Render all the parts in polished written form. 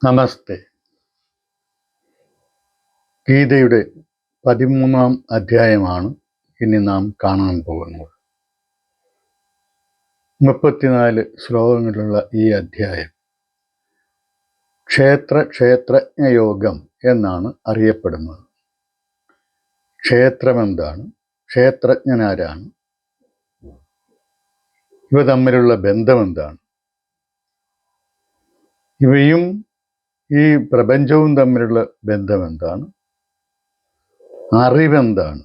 നമസ്തേ. ഗീതയുടെ 13-ാം അധ്യായമാണ് ഇനി നാം കാണാൻ പോകുന്നത്. 34 ശ്ലോകങ്ങളുള്ള ഈ അധ്യായം ക്ഷേത്രജ്ഞയോഗം എന്നാണ് അറിയപ്പെടുന്നത്. ക്ഷേത്രമെന്താണ്? ക്ഷേത്രജ്ഞനാരാണ്? ഇവ തമ്മിലുള്ള ബന്ധമെന്താണ്? ഇവയും ഈ പ്രപഞ്ചവും തമ്മിലുള്ള ബന്ധമെന്താണ്? അറിവെന്താണ്?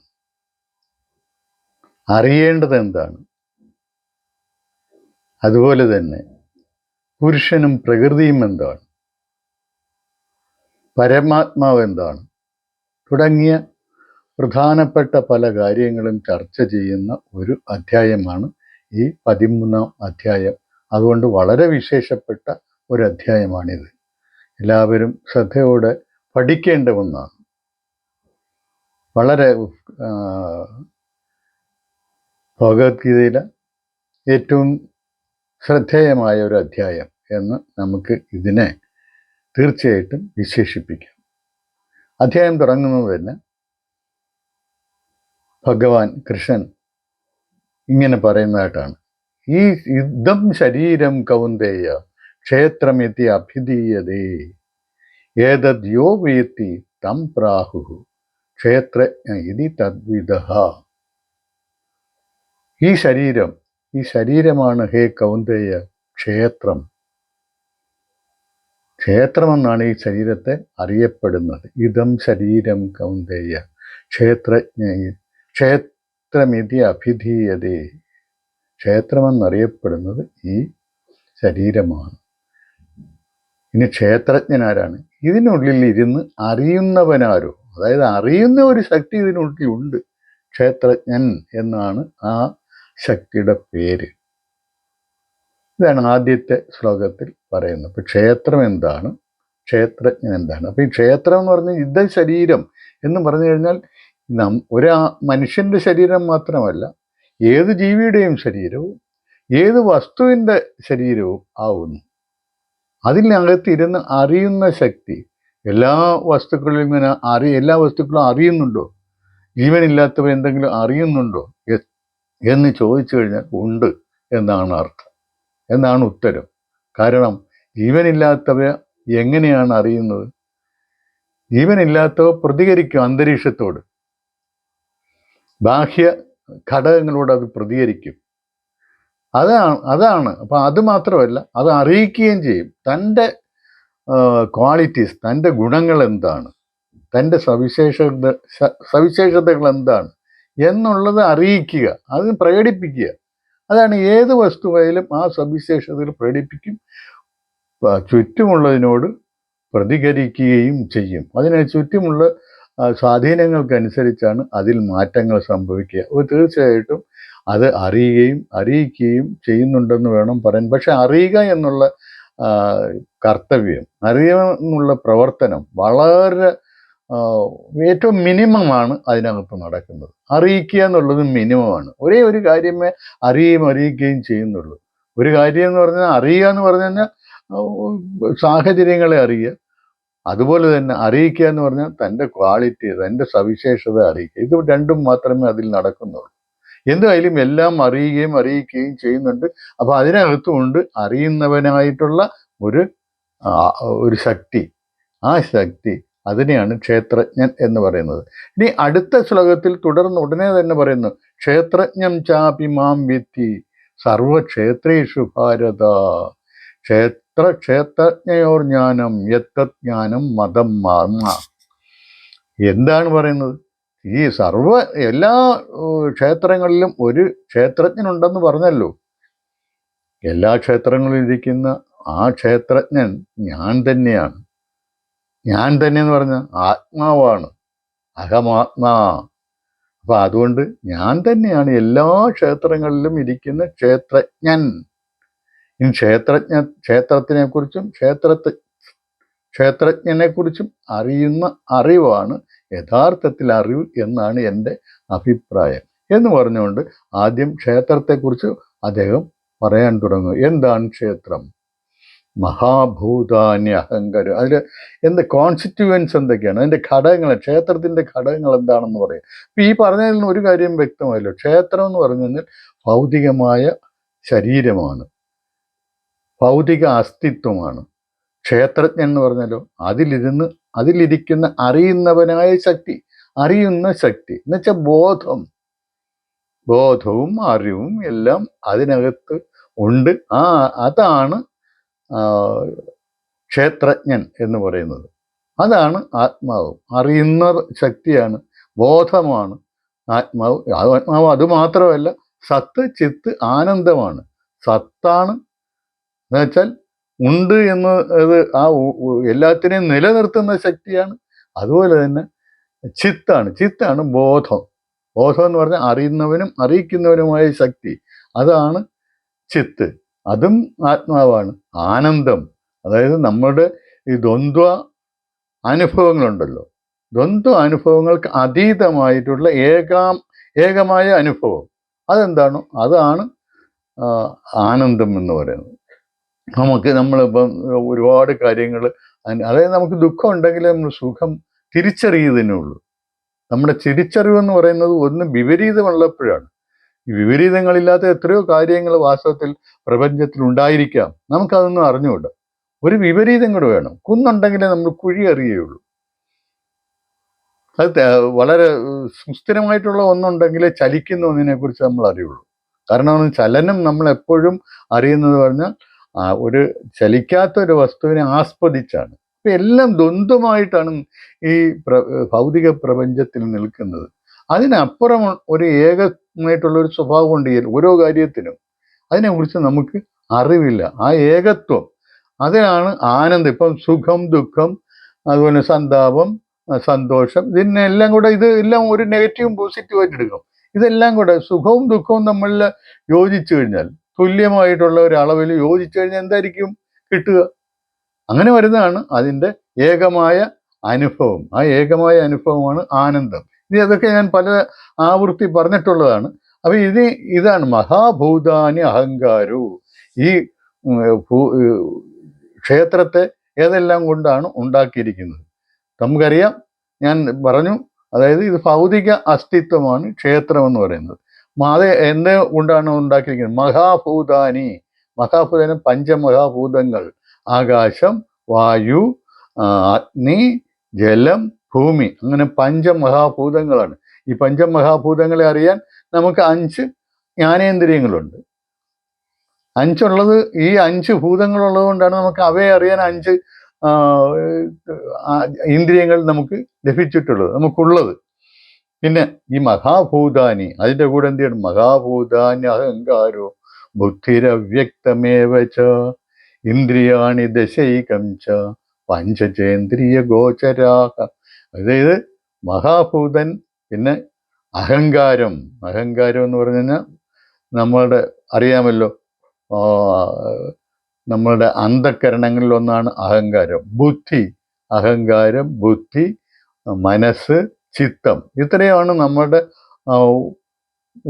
അറിയേണ്ടത് എന്താണ്? അതുപോലെ തന്നെ പുരുഷനും പ്രകൃതിയും എന്താണ്? പരമാത്മാവ് എന്താണ്? തുടങ്ങിയ പ്രധാനപ്പെട്ട പല കാര്യങ്ങളും ചർച്ച ചെയ്യുന്ന ഒരു അധ്യായമാണ് ഈ 13-ാം അധ്യായം. അതുകൊണ്ട് വളരെ വിശേഷപ്പെട്ട ഒരു അധ്യായമാണിത്. എല്ലാവരും ശ്രദ്ധയോടെ പഠിക്കേണ്ട ഒന്നാണ്. വളരെ ഭഗവത്ഗീതയിലെ ഏറ്റവും ശ്രദ്ധേയമായ ഒരു അധ്യായം എന്ന് നമുക്ക് ഇതിനെ തീർച്ചയായിട്ടും വിശേഷിപ്പിക്കാം. അധ്യായം തുടങ്ങുന്നത് തന്നെ ഭഗവാൻ കൃഷ്ണൻ ഇങ്ങനെ പറയുന്നതായിട്ടാണ്: ഈ യുദ്ധം ശരീരം കൗന്ദേയ ക്ഷേത്രമിതി അഭിധീയതേ ഏതദ് യോ വേത്തി തം പ്രാഹു ക്ഷേത്രജ്ഞ ഇതി തദ്വിദഃ. ഈ ശരീരമാണ് ഹേ കൗന്ദേയ ക്ഷേത്രം. ക്ഷേത്രമെന്നാണ് ഈ ശരീരത്തെ അറിയപ്പെടുന്നത്. ഇതം ശരീരം കൗന്ദേയ ക്ഷേത്രമിതി അഭിധീയതേ. ക്ഷേത്രമെന്നറിയപ്പെടുന്നത് ഈ ശരീരമാണ്. ഇനി ക്ഷേത്രജ്ഞനാരാണ്? ഇതിനുള്ളിൽ ഇരുന്ന് അറിയുന്നവനാരോ, അതായത് അറിയുന്ന ഒരു ശക്തി ഇതിനുള്ളിൽ ഉണ്ട്. ക്ഷേത്രജ്ഞൻ എന്നാണ് ആ ശക്തിയുടെ പേര്. ഇതാണ് ആദ്യത്തെ ശ്ലോകത്തിൽ പറയുന്നത്. അപ്പൊ ക്ഷേത്രം എന്താണ്, ക്ഷേത്രജ്ഞൻ എന്താണ്? അപ്പൊ ഈ ക്ഷേത്രം എന്ന് പറഞ്ഞാൽ യുദ്ധ ശരീരം എന്ന് പറഞ്ഞു കഴിഞ്ഞാൽ മനുഷ്യന്റെ ശരീരം മാത്രമല്ല, ഏത് ജീവിയുടെയും ശരീരവും ഏത് വസ്തുവിൻ്റെ ശരീരവും ആവുന്നു. അതിനകത്ത് ഇരുന്ന് അറിയുന്ന ശക്തി. എല്ലാ വസ്തുക്കളിലും ഇങ്ങനെ എല്ലാ വസ്തുക്കളും അറിയുന്നുണ്ടോ? ജീവനില്ലാത്തവ എന്തെങ്കിലും അറിയുന്നുണ്ടോ എന്ന് ചോദിച്ചു കഴിഞ്ഞാൽ ഉണ്ട് എന്നാണ് അർത്ഥം, എന്നാണ് ഉത്തരം. കാരണം ജീവനില്ലാത്തവ എങ്ങനെയാണ് അറിയുന്നത്? ജീവനില്ലാത്തവ പ്രതികരിക്കും അന്തരീക്ഷത്തോട്, ബാഹ്യ ഘടകങ്ങളോട് അത് പ്രതികരിക്കും. അതാണ്. അപ്പം അത് മാത്രമല്ല, അത് അറിയിക്കുകയും ചെയ്യും. തൻ്റെ ക്വാളിറ്റീസ്, തൻ്റെ ഗുണങ്ങൾ എന്താണ്, തൻ്റെ സവിശേഷതകൾ എന്താണ് എന്നുള്ളത് അറിയിക്കുക, അത് പ്രകടിപ്പിക്കുക. അതാണ് ഏത് വസ്തുവായാലും ആ സവിശേഷതകൾ പ്രകടിപ്പിക്കും, ചുറ്റുമുള്ളതിനോട് പ്രതികരിക്കുകയും ചെയ്യും. അതിന് ചുറ്റുമുള്ള സ്വാധീനങ്ങൾക്കനുസരിച്ചാണ് അതിൽ മാറ്റങ്ങൾ സംഭവിക്കുക. അപ്പോൾ തീർച്ചയായിട്ടും അത് അറിയിക്കുകയും ചെയ്യുന്നുണ്ടെന്ന് വേണം പറയാൻ. പക്ഷെ അറിയുക എന്നുള്ള കർത്തവ്യം, അറിയുക എന്നുള്ള പ്രവർത്തനം വളരെ ഏറ്റവും മിനിമമാണ് അതിനകത്ത് നടക്കുന്നത്. അറിയിക്കുക എന്നുള്ളത് മിനിമമാണ്. ഒരേ ഒരു കാര്യമേ അറിയിക്കുകയും ചെയ്യുന്നുള്ളൂ. ഒരു കാര്യം എന്ന് പറഞ്ഞാൽ അറിയുക എന്ന് പറഞ്ഞു കഴിഞ്ഞാൽ സാഹചര്യങ്ങളെ അറിയുക. അതുപോലെ തന്നെ അറിയിക്കുക എന്ന് പറഞ്ഞാൽ തൻ്റെ ക്വാളിറ്റി, തൻ്റെ സവിശേഷത അറിയിക്കുക. ഇത് രണ്ടും മാത്രമേ അതിൽ നടക്കുന്നുള്ളൂ. എന്തായാലും എല്ലാം അറിയിക്കുകയും ചെയ്യുന്നുണ്ട്. അപ്പോൾ അതിനകത്തുമുണ്ട് അറിയുന്നവനായിട്ടുള്ള ഒരു ശക്തി. ആ ശക്തി, അതിനെയാണ് ക്ഷേത്രജ്ഞൻ എന്ന് പറയുന്നത്. ഇനി അടുത്ത ശ്ലോകത്തിൽ തുടർന്ന് ഉടനെ തന്നെ പറയുന്നു: ക്ഷേത്രജ്ഞം ചാപി മാം വിത്തി സർവക്ഷേത്രേഷു ഭാരത ക്ഷേത്രജ്ഞയോർ ജ്ഞാനം യത്തത് ജ്ഞാനം മതം മാർമ. എന്താണ് പറയുന്നത്? ഈ എല്ലാ ക്ഷേത്രങ്ങളിലും ഒരു ക്ഷേത്രജ്ഞനുണ്ടെന്ന് പറഞ്ഞല്ലോ. എല്ലാ ക്ഷേത്രങ്ങളിലും ഇരിക്കുന്ന ആ ക്ഷേത്രജ്ഞൻ ഞാൻ തന്നെയാണ്. ഞാൻ തന്നെ എന്ന് പറഞ്ഞാൽ ആത്മാവാണ്, അഹമാത്മാ. അപ്പൊ അതുകൊണ്ട് ഞാൻ തന്നെയാണ് എല്ലാ ക്ഷേത്രങ്ങളിലും ഇരിക്കുന്ന ക്ഷേത്രജ്ഞൻ. ഇനി ക്ഷേത്രത്തിനെ കുറിച്ചും ക്ഷേത്രജ്ഞനെ കുറിച്ചും അറിയുന്ന അറിവാണ് യഥാർത്ഥത്തിൽ അറിവ് എന്നാണ് എൻ്റെ അഭിപ്രായം എന്ന് പറഞ്ഞുകൊണ്ട് ആദ്യം ക്ഷേത്രത്തെക്കുറിച്ച് അദ്ദേഹം പറയാൻ തുടങ്ങും. എന്താണ് ക്ഷേത്രം? മഹാഭൂതാന്യ അഹങ്കാരം. അതിൽ എന്ത് കോൺസ്റ്റിറ്റ്യുവൻസ് എന്തൊക്കെയാണ്, അതിൻ്റെ ഘടകങ്ങൾ, ക്ഷേത്രത്തിൻ്റെ ഘടകങ്ങൾ എന്താണെന്ന് പറയാം. അപ്പം ഈ പറഞ്ഞതിൽ നിന്ന് ഒരു കാര്യം വ്യക്തമായല്ലോ, ക്ഷേത്രം എന്ന് പറഞ്ഞു കഴിഞ്ഞാൽ ഭൗതികമായ ശരീരമാണ്, ഭൗതിക അസ്തിത്വമാണ്. ക്ഷേത്രജ്ഞൻ എന്ന് പറഞ്ഞാലോ അതിലിരിക്കുന്ന അറിയുന്നവനായ ശക്തി, അറിയുന്ന ശക്തി എന്ന് വെച്ചാൽ ബോധവും അറിവും എല്ലാം അതിനകത്ത് ഉണ്ട്. അതാണ് ക്ഷേത്രജ്ഞൻ എന്ന് പറയുന്നത്. അതാണ് ആത്മാവ്. അറിയുന്ന ശക്തിയാണ്, ബോധമാണ് ആത്മാവ്. ആത്മാവ് അതുമാത്രമല്ല, സത്ത് ചിത്ത് ആനന്ദമാണ്. സത്താണ് എന്ന് വെച്ചാൽ ഉണ്ട് എന്ന്, അത് എല്ലാത്തിനെയും നിലനിർത്തുന്ന ശക്തിയാണ്. അതുപോലെ തന്നെ ചിത്താണ് ബോധം എന്ന് പറഞ്ഞാൽ അറിയുന്നവനും അറിയിക്കുന്നവനുമായ ശക്തി, അതാണ് ചിത്ത്. അതും ആത്മാവാണ്. ആനന്ദം, അതായത് നമ്മുടെ ഈ ദ്വന്ദ്വ അനുഭവങ്ങളുണ്ടല്ലോ, ദ്വന്ദ്വ അനുഭവങ്ങൾക്ക് അതീതമായിട്ടുള്ള ഏകമായ അനുഭവം, അതെന്താണോ അതാണ് ആനന്ദം എന്ന് പറയുന്നത്. നമ്മളിപ്പം ഒരുപാട് കാര്യങ്ങൾ, അതായത് നമുക്ക് ദുഃഖം ഉണ്ടെങ്കിൽ നമ്മൾ സുഖം തിരിച്ചറിയുന്നതിനുള്ളൂ. നമ്മുടെ തിരിച്ചറിവെന്ന് പറയുന്നത് ഒന്ന് വിപരീതമുള്ളപ്പോഴാണ്. ഈ വിപരീതങ്ങളില്ലാത്ത എത്രയോ കാര്യങ്ങൾ വാസ്തവത്തിൽ പ്രപഞ്ചത്തിൽ ഉണ്ടായിരിക്കാം, നമുക്കതൊന്നും അറിഞ്ഞുകൂടാ. ഒരു വിപരീതം കൂടെ വേണം. കുന്നുണ്ടെങ്കിലേ നമ്മൾ കുഴി അറിയുകയുള്ളൂ. അത് വളരെ സുസ്ഥിരമായിട്ടുള്ള ഒന്നുണ്ടെങ്കിലേ ചലിക്കുന്ന ഒന്നിനെ കുറിച്ച് നമ്മൾ അറിയുള്ളൂ. കാരണം ചലനം നമ്മൾ എപ്പോഴും അറിയുന്നത് പറഞ്ഞാൽ ഒരു ചലിക്കാത്തൊരു വസ്തുവിനെ ആസ്വദിച്ചാണ്. അപ്പം എല്ലാം ദ്വന്ദ്വമായിട്ടാണ് ഈ ഭൗതിക പ്രപഞ്ചത്തിൽ നിൽക്കുന്നത്. അതിനപ്പുറം ഒരു ഏകമായിട്ടുള്ള ഒരു സ്വഭാവം ഉണ്ട് ഓരോ കാര്യത്തിനും. അതിനെക്കുറിച്ച് നമുക്ക് അറിവില്ല. ആ ഏകത്വം, അതിനാണ് ആനന്ദം. ഇപ്പം സുഖം, ദുഃഖം, അതുപോലെ സന്താപം, സന്തോഷം, ഇതിനെല്ലാം കൂടെ ഇതെല്ലാം ഒരു നെഗറ്റീവും പോസിറ്റീവായിട്ട് എടുക്കും. ഇതെല്ലാം കൂടെ സുഖവും ദുഃഖവും തമ്മിൽ യോജിച്ചു കഴിഞ്ഞാൽ, തുല്യമായിട്ടുള്ള ഒരു അളവിൽ യോജിച്ചു കഴിഞ്ഞാൽ എന്തായിരിക്കും കിട്ടുക? അങ്ങനെ വരുന്നതാണ് അതിൻ്റെ ഏകമായ അനുഭവം. ആ ഏകമായ അനുഭവമാണ് ആനന്ദം. അതൊക്കെ ഞാൻ പല ആവൃത്തി പറഞ്ഞിട്ടുള്ളതാണ്. അപ്പം ഇതാണ് മഹാഭൂതാനി അഹങ്കാരോ. ഈ ക്ഷേത്രത്തെ ഏതെല്ലാം കൊണ്ടാണ് ഉണ്ടാക്കിയിരിക്കുന്നത് നമുക്കറിയാം. ഞാൻ പറഞ്ഞു, അതായത് ഇത് ഭൗതിക അസ്തിത്വമാണ് ക്ഷേത്രം എന്ന് പറയുന്നത്. അത് എന്ത് കൊണ്ടാണ് ഉണ്ടാക്കിയിരിക്കുന്നത്? മഹാഭൂതാനി പഞ്ചമഹാഭൂതങ്ങൾ, ആകാശം, വായു, അഗ്നി, ജലം, ഭൂമി, അങ്ങനെ പഞ്ചമഹാഭൂതങ്ങളാണ്. ഈ പഞ്ചമഹാഭൂതങ്ങളെ അറിയാൻ നമുക്ക് 5 ജ്ഞാനേന്ദ്രിയങ്ങളുണ്ട്. 5 ഈ 5 ഭൂതങ്ങളുള്ളത് കൊണ്ടാണ് നമുക്ക് അവയെ അറിയാൻ 5 ഇന്ദ്രിയങ്ങൾ നമുക്ക് ലഭിച്ചിട്ടുള്ളത്, നമുക്കുള്ളത്. പിന്നെ ഈ മഹാഭൂതാനി, അതിൻ്റെ കൂടെ എന്ത് ചെയ്യണം? മഹാഭൂതാനി അഹങ്കാരോ ബുദ്ധിരവ്യക്തമേവച ഇന്ദ്രിയാണി ദശൈകം ച പഞ്ചചേന്ദ്രിയ ഗോചരാഹ. അതായത് മഹാഭൂതൻ, പിന്നെ അഹങ്കാരം എന്ന് പറഞ്ഞു കഴിഞ്ഞാൽ നമ്മളുടെ അറിയാമല്ലോ, നമ്മളുടെ അന്ധകരണങ്ങളിലൊന്നാണ് അഹങ്കാരം. അഹങ്കാരം, ബുദ്ധി, മനസ്സ്, ചിത്തം, ഇത്രയാണ് നമ്മുടെ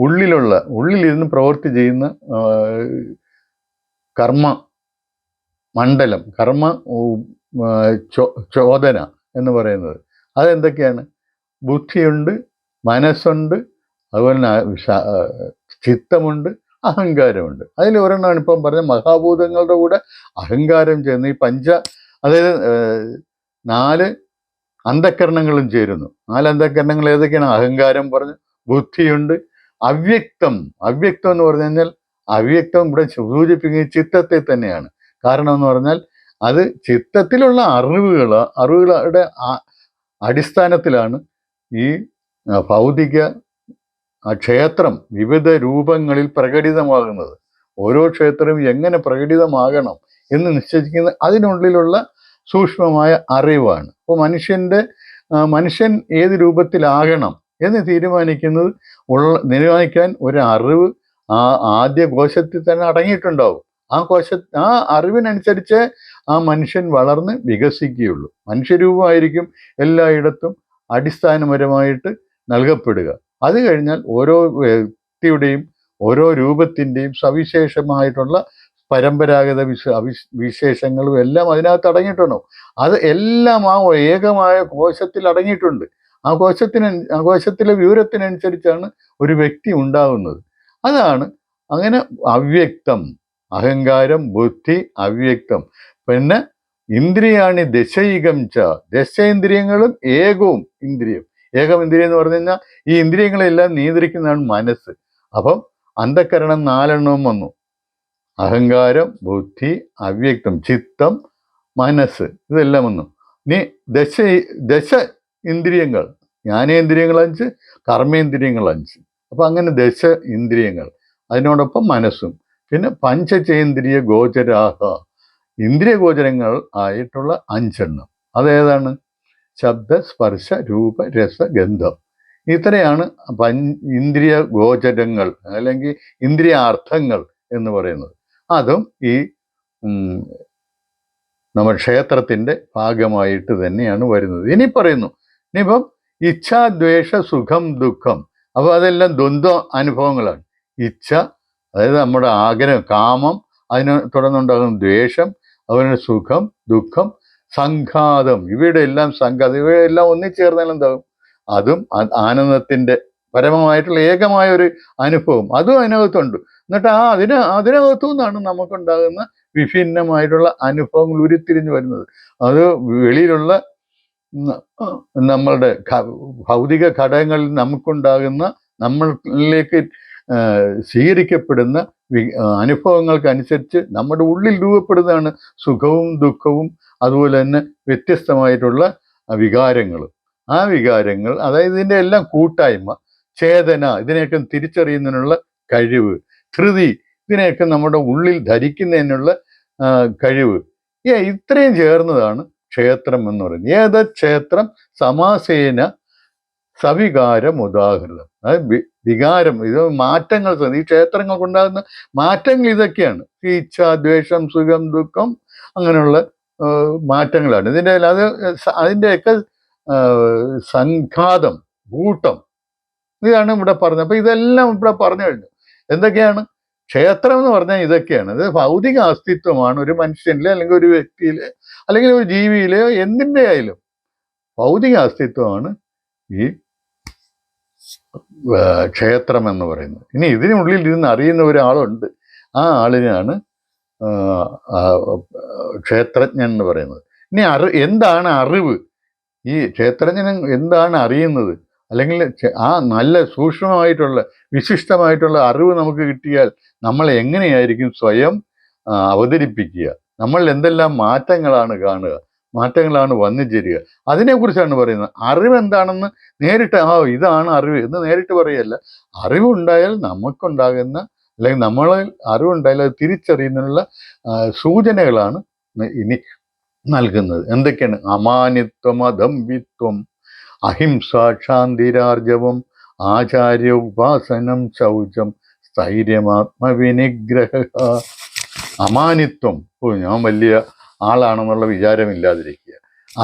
ഉള്ളിലിരുന്ന് പ്രവൃത്തി ചെയ്യുന്ന കർമ്മ മണ്ഡലം, ചോദന എന്ന് പറയുന്നത്. അതെന്തൊക്കെയാണ്? ബുദ്ധിയുണ്ട്, മനസ്സുണ്ട്, അതുപോലെ തന്നെ ചിത്തമുണ്ട്, അഹങ്കാരമുണ്ട്. അതിൽ ഒരെണ്ണമാണ് ഇപ്പം പറഞ്ഞ മഹാഭൂതങ്ങളുടെ കൂടെ അഹങ്കാരം ചേർന്ന് അതായത് 4 അന്ധകരണങ്ങളും ചേരുന്നു. 4 അന്ധകരണങ്ങൾ ഏതൊക്കെയാണ്? അഹങ്കാരം പറഞ്ഞു, ബുദ്ധിയുണ്ട്, അവ്യക്തം എന്ന് പറഞ്ഞു കഴിഞ്ഞാൽ അവ്യക്തം ഇവിടെ സൂചിപ്പിക്കുന്നത് ചിത്തത്തെ തന്നെയാണ്. കാരണം എന്ന് പറഞ്ഞാൽ അത് ചിത്തത്തിലുള്ള അറിവുകളുടെ അടിസ്ഥാനത്തിലാണ് ഈ ഭൗതിക ക്ഷേത്രം വിവിധ രൂപങ്ങളിൽ പ്രകടിതമാകുന്നത്. ഓരോ ക്ഷേത്രവും എങ്ങനെ പ്രകടിതമാകണം എന്ന് നിശ്ചയിക്കുന്നത് അതിനുള്ളിലുള്ള സൂക്ഷ്മമായ അറിവാണ്. അപ്പോൾ മനുഷ്യൻ ഏത് രൂപത്തിലാകണം എന്ന് തീരുമാനിക്കാൻ ഒരു അറിവ് ആദ്യ കോശത്തിൽ തന്നെ അടങ്ങിയിട്ടുണ്ടാവും. ആ അറിവിനനുസരിച്ച് ആ മനുഷ്യൻ വളർന്ന് വികസിക്കുകയുള്ളൂ. മനുഷ്യരൂപമായിരിക്കും എല്ലായിടത്തും അടിസ്ഥാനപരമായിട്ട് നൽകപ്പെടുക. അത് കഴിഞ്ഞാൽ ഓരോ വ്യക്തിയുടെയും ഓരോ രൂപത്തിൻ്റെയും സവിശേഷമായിട്ടുള്ള പരമ്പരാഗത വിശേഷങ്ങളും എല്ലാം അതിനകത്ത് അടങ്ങിയിട്ടുണ്ടോ? അത് എല്ലാം ആ ഏകമായ കോശത്തിൽ അടങ്ങിയിട്ടുണ്ട്. ആ കോശത്തിലെ വിവരത്തിനനുസരിച്ചാണ് ഒരു വ്യക്തി ഉണ്ടാകുന്നത്. അതാണ് അങ്ങനെ അവ്യക്തം, അഹങ്കാരം, ബുദ്ധി, അവ്യക്തം. പിന്നെ ഇന്ദ്രിയാണി ദശൈകം ച, ദശേന്ദ്രിയങ്ങളും ഏകവും ഇന്ദ്രിയം. ഏകം ഇന്ദ്രിയം എന്ന് പറഞ്ഞു കഴിഞ്ഞാൽ ഈ ഇന്ദ്രിയങ്ങളെല്ലാം നിയന്ത്രിക്കുന്നതാണ് മനസ്സ്. അപ്പം അന്ധക്കരണം 4 വന്നു: അഹങ്കാരം, ബുദ്ധി, അവ്യക്തം, ചിത്തം, മനസ്സ്, ഇതെല്ലാം വന്നു. ഇനി ദശ ഇന്ദ്രിയങ്ങൾ, ജ്ഞാനേന്ദ്രിയങ്ങൾ 5, കർമ്മേന്ദ്രിയങ്ങൾ 5. അപ്പൊ അങ്ങനെ ദശ ഇന്ദ്രിയങ്ങൾ, അതിനോടൊപ്പം മനസ്സും. പിന്നെ പഞ്ചചേന്ദ്രിയ ഗോചരാഹ, ഇന്ദ്രിയ ഗോചരങ്ങൾ ആയിട്ടുള്ള 5. അതേതാണ്? ശബ്ദ, സ്പർശ, രൂപ, രസ, ഗന്ധം. ഇത്രയാണ് ഇന്ദ്രിയ ഗോചരങ്ങൾ അല്ലെങ്കിൽ ഇന്ദ്രിയാർത്ഥങ്ങൾ എന്ന് പറയുന്നത്. അതും ഈ നമ്മൾ ക്ഷേത്രത്തിൻ്റെ ഭാഗമായിട്ട് തന്നെയാണ് വരുന്നത്. ഇനി പറയുന്നു, ഇനിയിപ്പം ഇച്ഛാദ്വേഷ, സുഖം, ദുഃഖം. അപ്പോൾ അതെല്ലാം ദ്വന്ദ്വ അനുഭവങ്ങളാണ്. ഇച്ഛ, അതായത് നമ്മുടെ ആഗ്രഹം, കാമം, അതിനെ തുടർന്നുണ്ടാകുന്ന ദ്വേഷം, അതുപോലെ സുഖം, ദുഃഖം, സംഘാതം. ഇവയുടെ എല്ലാം ഇവയെല്ലാം ഒന്നിച്ചേർന്നാൽ എന്താകും? അതും ആനന്ദത്തിൻ്റെ പരമമായിട്ടുള്ള ഏകമായ ഒരു അനുഭവം, അതും അതിനകത്തുണ്ട്. എന്നിട്ട് അതിനകത്തു നിന്നാണ് നമുക്കുണ്ടാകുന്ന വിഭിന്നമായിട്ടുള്ള അനുഭവങ്ങൾ ഉരുത്തിരിഞ്ഞു വരുന്നത്. അത് വെളിയിലുള്ള നമ്മളുടെ ഭൗതിക ഘടകങ്ങളിൽ നമുക്കുണ്ടാകുന്ന, നമ്മളിലേക്ക് സ്വീകരിക്കപ്പെടുന്ന അനുഭവങ്ങൾക്കനുസരിച്ച് നമ്മുടെ ഉള്ളിൽ രൂപപ്പെടുന്നതാണ് സുഖവും ദുഃഖവും, അതുപോലെ തന്നെ വ്യത്യസ്തമായിട്ടുള്ള വികാരങ്ങളും. ആ വികാരങ്ങൾ, അതായത് ഇതിൻ്റെ എല്ലാം കൂട്ടായ്മ, ചേതന, ഇതിനെയൊക്കെ തിരിച്ചറിയുന്നതിനുള്ള കഴിവ്, ധൃതി, ഇതിനെയൊക്കെ നമ്മുടെ ഉള്ളിൽ ധരിക്കുന്നതിനുള്ള കഴിവ്, ഇത്രയും ചേർന്നതാണ് ക്ഷേത്രം എന്ന് പറയുന്നത്. ഏത് ക്ഷേത്രം സമാസേന സവികാരം ഉദാഹൃതം. അതായത് വികാരം, ഇത് മാറ്റങ്ങൾ, ഈ ക്ഷേത്രങ്ങൾക്കുണ്ടാകുന്ന മാറ്റങ്ങൾ ഇതൊക്കെയാണ്. ഇച്ഛ, ദ്വേഷം, സുഖം, ദുഃഖം, അങ്ങനെയുള്ള മാറ്റങ്ങളാണ് ഇതിൻ്റെ. അതിൻ്റെയൊക്കെ സംഘാതം, കൂട്ടം, ഇതാണ് ഇവിടെ പറഞ്ഞത്. അപ്പൊ ഇതെല്ലാം ഇവിടെ പറഞ്ഞു കഴിഞ്ഞു. എന്തൊക്കെയാണ് ക്ഷേത്രം എന്ന് പറഞ്ഞാൽ? ഇതൊക്കെയാണ്. ഇത് ഭൗതിക അസ്തിത്വമാണ് ഒരു മനുഷ്യനിലെ, അല്ലെങ്കിൽ ഒരു വ്യക്തിയിലെ, അല്ലെങ്കിൽ ഒരു ജീവിയിലെയോ എന്തിൻ്റെ ആയാലും ഭൗതിക അസ്തിത്വമാണ് ഈ ക്ഷേത്രം എന്ന് പറയുന്നത്. ഇനി ഇതിനുള്ളിൽ ഇരുന്ന് അറിയുന്ന ഒരാളുണ്ട്, ആ ആളിനാണ് ക്ഷേത്രജ്ഞൻ എന്ന് പറയുന്നത്. ഇനി എന്താണ് അറിവ്? ഈ ക്ഷേത്രജ്ഞൻ എന്താണ് അറിയുന്നത്? അല്ലെങ്കിൽ ആ നല്ല സൂക്ഷ്മമായിട്ടുള്ള വിശിഷ്ടമായിട്ടുള്ള അറിവ് നമുക്ക് കിട്ടിയാൽ നമ്മൾ എങ്ങനെയായിരിക്കും സ്വയം അവതരിപ്പിക്കുക? നമ്മൾ എന്തെല്ലാം മാറ്റങ്ങളാണ് കാണുക, മാറ്റങ്ങളാണ് വന്നു ചേരുക? അതിനെക്കുറിച്ചാണ് പറയുന്നത്. അറിവ് എന്താണെന്ന് നേരിട്ട് ഇതാണ് അറിവ് എന്ന് നേരിട്ട് പറയല്ല. അറിവുണ്ടായാൽ നമുക്കുണ്ടാകുന്ന, അല്ലെങ്കിൽ നമ്മളിൽ അറിവുണ്ടായാൽ അത് തിരിച്ചറിയുന്നതിനുള്ള സൂചനകളാണ് ഇനി നൽകുന്നത്. എന്തൊക്കെയാണ്? അമാനിത്വം, അദംഭിത്വം, അഹിംസ, ക്ഷാന്തിരാർജവം, ആചാര്യ ഉപാസനം, ശൗചം, സ്ഥൈര്യമാത്മവിനിഗ്രഹ. അമാനിത്വം, ഞാൻ വലിയ ആളാണെന്നുള്ള വിചാരമില്ലാതിരിക്കുക.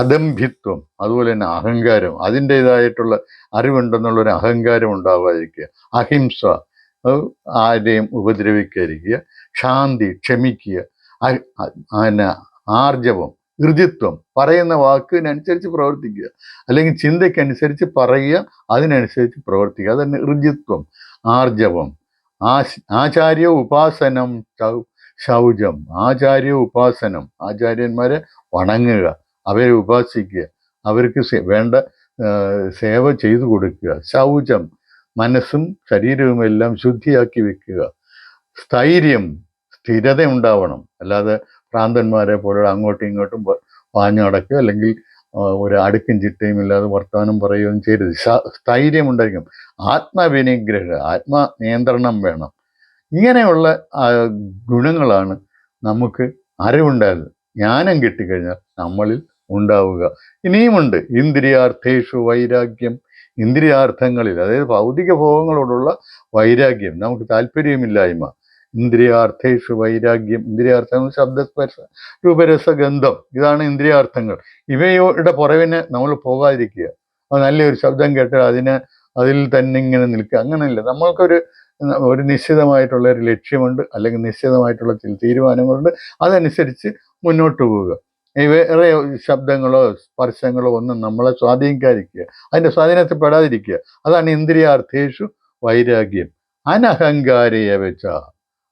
അദംഭിത്വം, അതുപോലെ തന്നെ അഹങ്കാരം, അതിൻ്റെതായിട്ടുള്ള അറിവുണ്ടെന്നുള്ളൊരു അഹങ്കാരം ഉണ്ടാവാതിരിക്കുക. അഹിംസ, ആരെയും ഉപദ്രവിക്കാതിരിക്കുക. ക്ഷാന്തി, ക്ഷമിക്കുക. ആർജവം, ഋജിത്വം, പറയുന്ന വാക്കിനനുസരിച്ച് പ്രവർത്തിക്കുക, അല്ലെങ്കിൽ ചിന്തയ്ക്കനുസരിച്ച് പറയുക, അതിനനുസരിച്ച് പ്രവർത്തിക്കുക. അതന്നെ ഋജിത്വം, ആർജവം. ആചാര്യ ഉപാസനം, ശൗചം, ആചാര്യ ഉപാസനം, ആചാര്യന്മാരെ വണങ്ങുക, അവരെ ഉപാസിക്കുക, അവർക്ക് വേണ്ട സേവ ചെയ്തു കൊടുക്കുക. ശൗചം, മനസ്സും ശരീരവും എല്ലാം ശുദ്ധിയാക്കി വെക്കുക. സ്ഥൈര്യം, സ്ഥിരത ഉണ്ടാവണം. അല്ലാതെ ഭ്രാന്തന്മാരെ പോലെ അങ്ങോട്ടും ഇങ്ങോട്ടും പാഞ്ഞു നടക്കുക, അല്ലെങ്കിൽ ഒരു അടുക്കും ചിട്ടയും ഇല്ലാതെ വർത്തമാനം പറയുകയും ചെയ്യരുത്. സ്ഥൈര്യം ഉണ്ടായിരിക്കും. ആത്മവിനിഗ്രഹ, ആത്മനിയന്ത്രണം വേണം. ഇങ്ങനെയുള്ള ഗുണങ്ങളാണ് നമുക്ക് അറിവുണ്ടായത്, ജ്ഞാനം കിട്ടിക്കഴിഞ്ഞാൽ നമ്മളിൽ ഉണ്ടാവുക. ഇനിയുമുണ്ട് ഇന്ദ്രിയാർത്ഥേഷു വൈരാഗ്യം. ഇന്ദ്രിയാർത്ഥങ്ങളിൽ, അതായത് ഭൗതിക ഭോഗങ്ങളോടുള്ള വൈരാഗ്യം, നമുക്ക് താല്പര്യമില്ലായ്മ. ഇന്ദ്രിയാർത്ഥേഷു വൈരാഗ്യം. ഇന്ദ്രിയാർത്ഥങ്ങൾ ശബ്ദസ്പർശ രൂപരസഗന്ധം, ഇതാണ് ഇന്ദ്രിയാർത്ഥങ്ങൾ. ഇവയുടെ പുറവിന് നമ്മൾ പോകാതിരിക്കുക. നല്ലൊരു ശബ്ദം കേട്ടാൽ അതിൽ തന്നെ ഇങ്ങനെ നിൽക്കുക, അങ്ങനെയല്ല. നമ്മൾക്കൊരു ഒരു നിശ്ചിതമായിട്ടുള്ള ഒരു ലക്ഷ്യമുണ്ട്, അല്ലെങ്കിൽ നിശ്ചിതമായിട്ടുള്ള ചില തീരുമാനങ്ങളുണ്ട്. അതനുസരിച്ച് മുന്നോട്ട് പോവുക. ഈ വേറെ ശബ്ദങ്ങളോ സ്പർശങ്ങളോ ഒന്നും നമ്മളെ സ്വാധീനിക്കാതിരിക്കുക, അതിൻ്റെ സ്വാധീനത്തിൽ പെടാതിരിക്കുക. അതാണ് ഇന്ദ്രിയാർത്ഥേഷു വൈരാഗ്യം. അനഹങ്കാരേവച,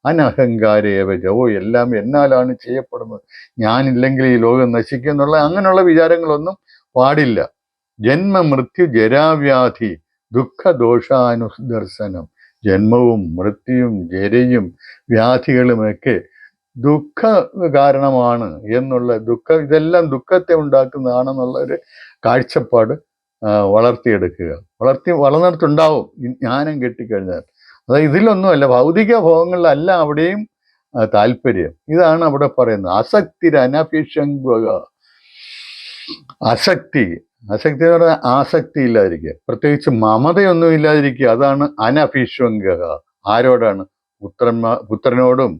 അനഹങ്കാരേവച, ഓ എല്ലാം എന്നാലാണ് ചെയ്യപ്പെടുന്നത്, ഞാനില്ലെങ്കിൽ ഈ ലോകം നശിക്കും എന്നുള്ള അങ്ങനെയുള്ള വിചാരങ്ങളൊന്നും പാടില്ല. ജന്മ മൃത്യു ജരാവ്യാധി ദുഃഖദോഷാനുദർശനം. ജന്മവും മൃത്യുവും ജരയും വ്യാധികളുമൊക്കെ ദുഃഖ കാരണമാണ് എന്നുള്ള ഇതെല്ലാം ദുഃഖത്തെ ഉണ്ടാക്കുന്നതാണെന്നുള്ള ഒരു കാഴ്ചപ്പാട് വളർത്തിയെടുക്കുക. വളർന്നിട്ടുണ്ടാവും ജ്ഞാനം കിട്ടിക്കഴിഞ്ഞാൽ. അതായത് ഇതിലൊന്നുമല്ല, ഭൗതിക ഭോഗങ്ങളിലല്ല അവിടെയും താല്പര്യം. ഇതാണ് അവിടെ പറയുന്നത്. അനഭിഷംഗ. അസക്തി എന്ന് പറഞ്ഞാൽ ആസക്തി ഇല്ലാതിരിക്കുക, പ്രത്യേകിച്ച് മമതയൊന്നും ഇല്ലാതിരിക്കുക. അതാണ് അനഭിഷ്വംഗ. ആരോടാണ്? പുത്രനോടും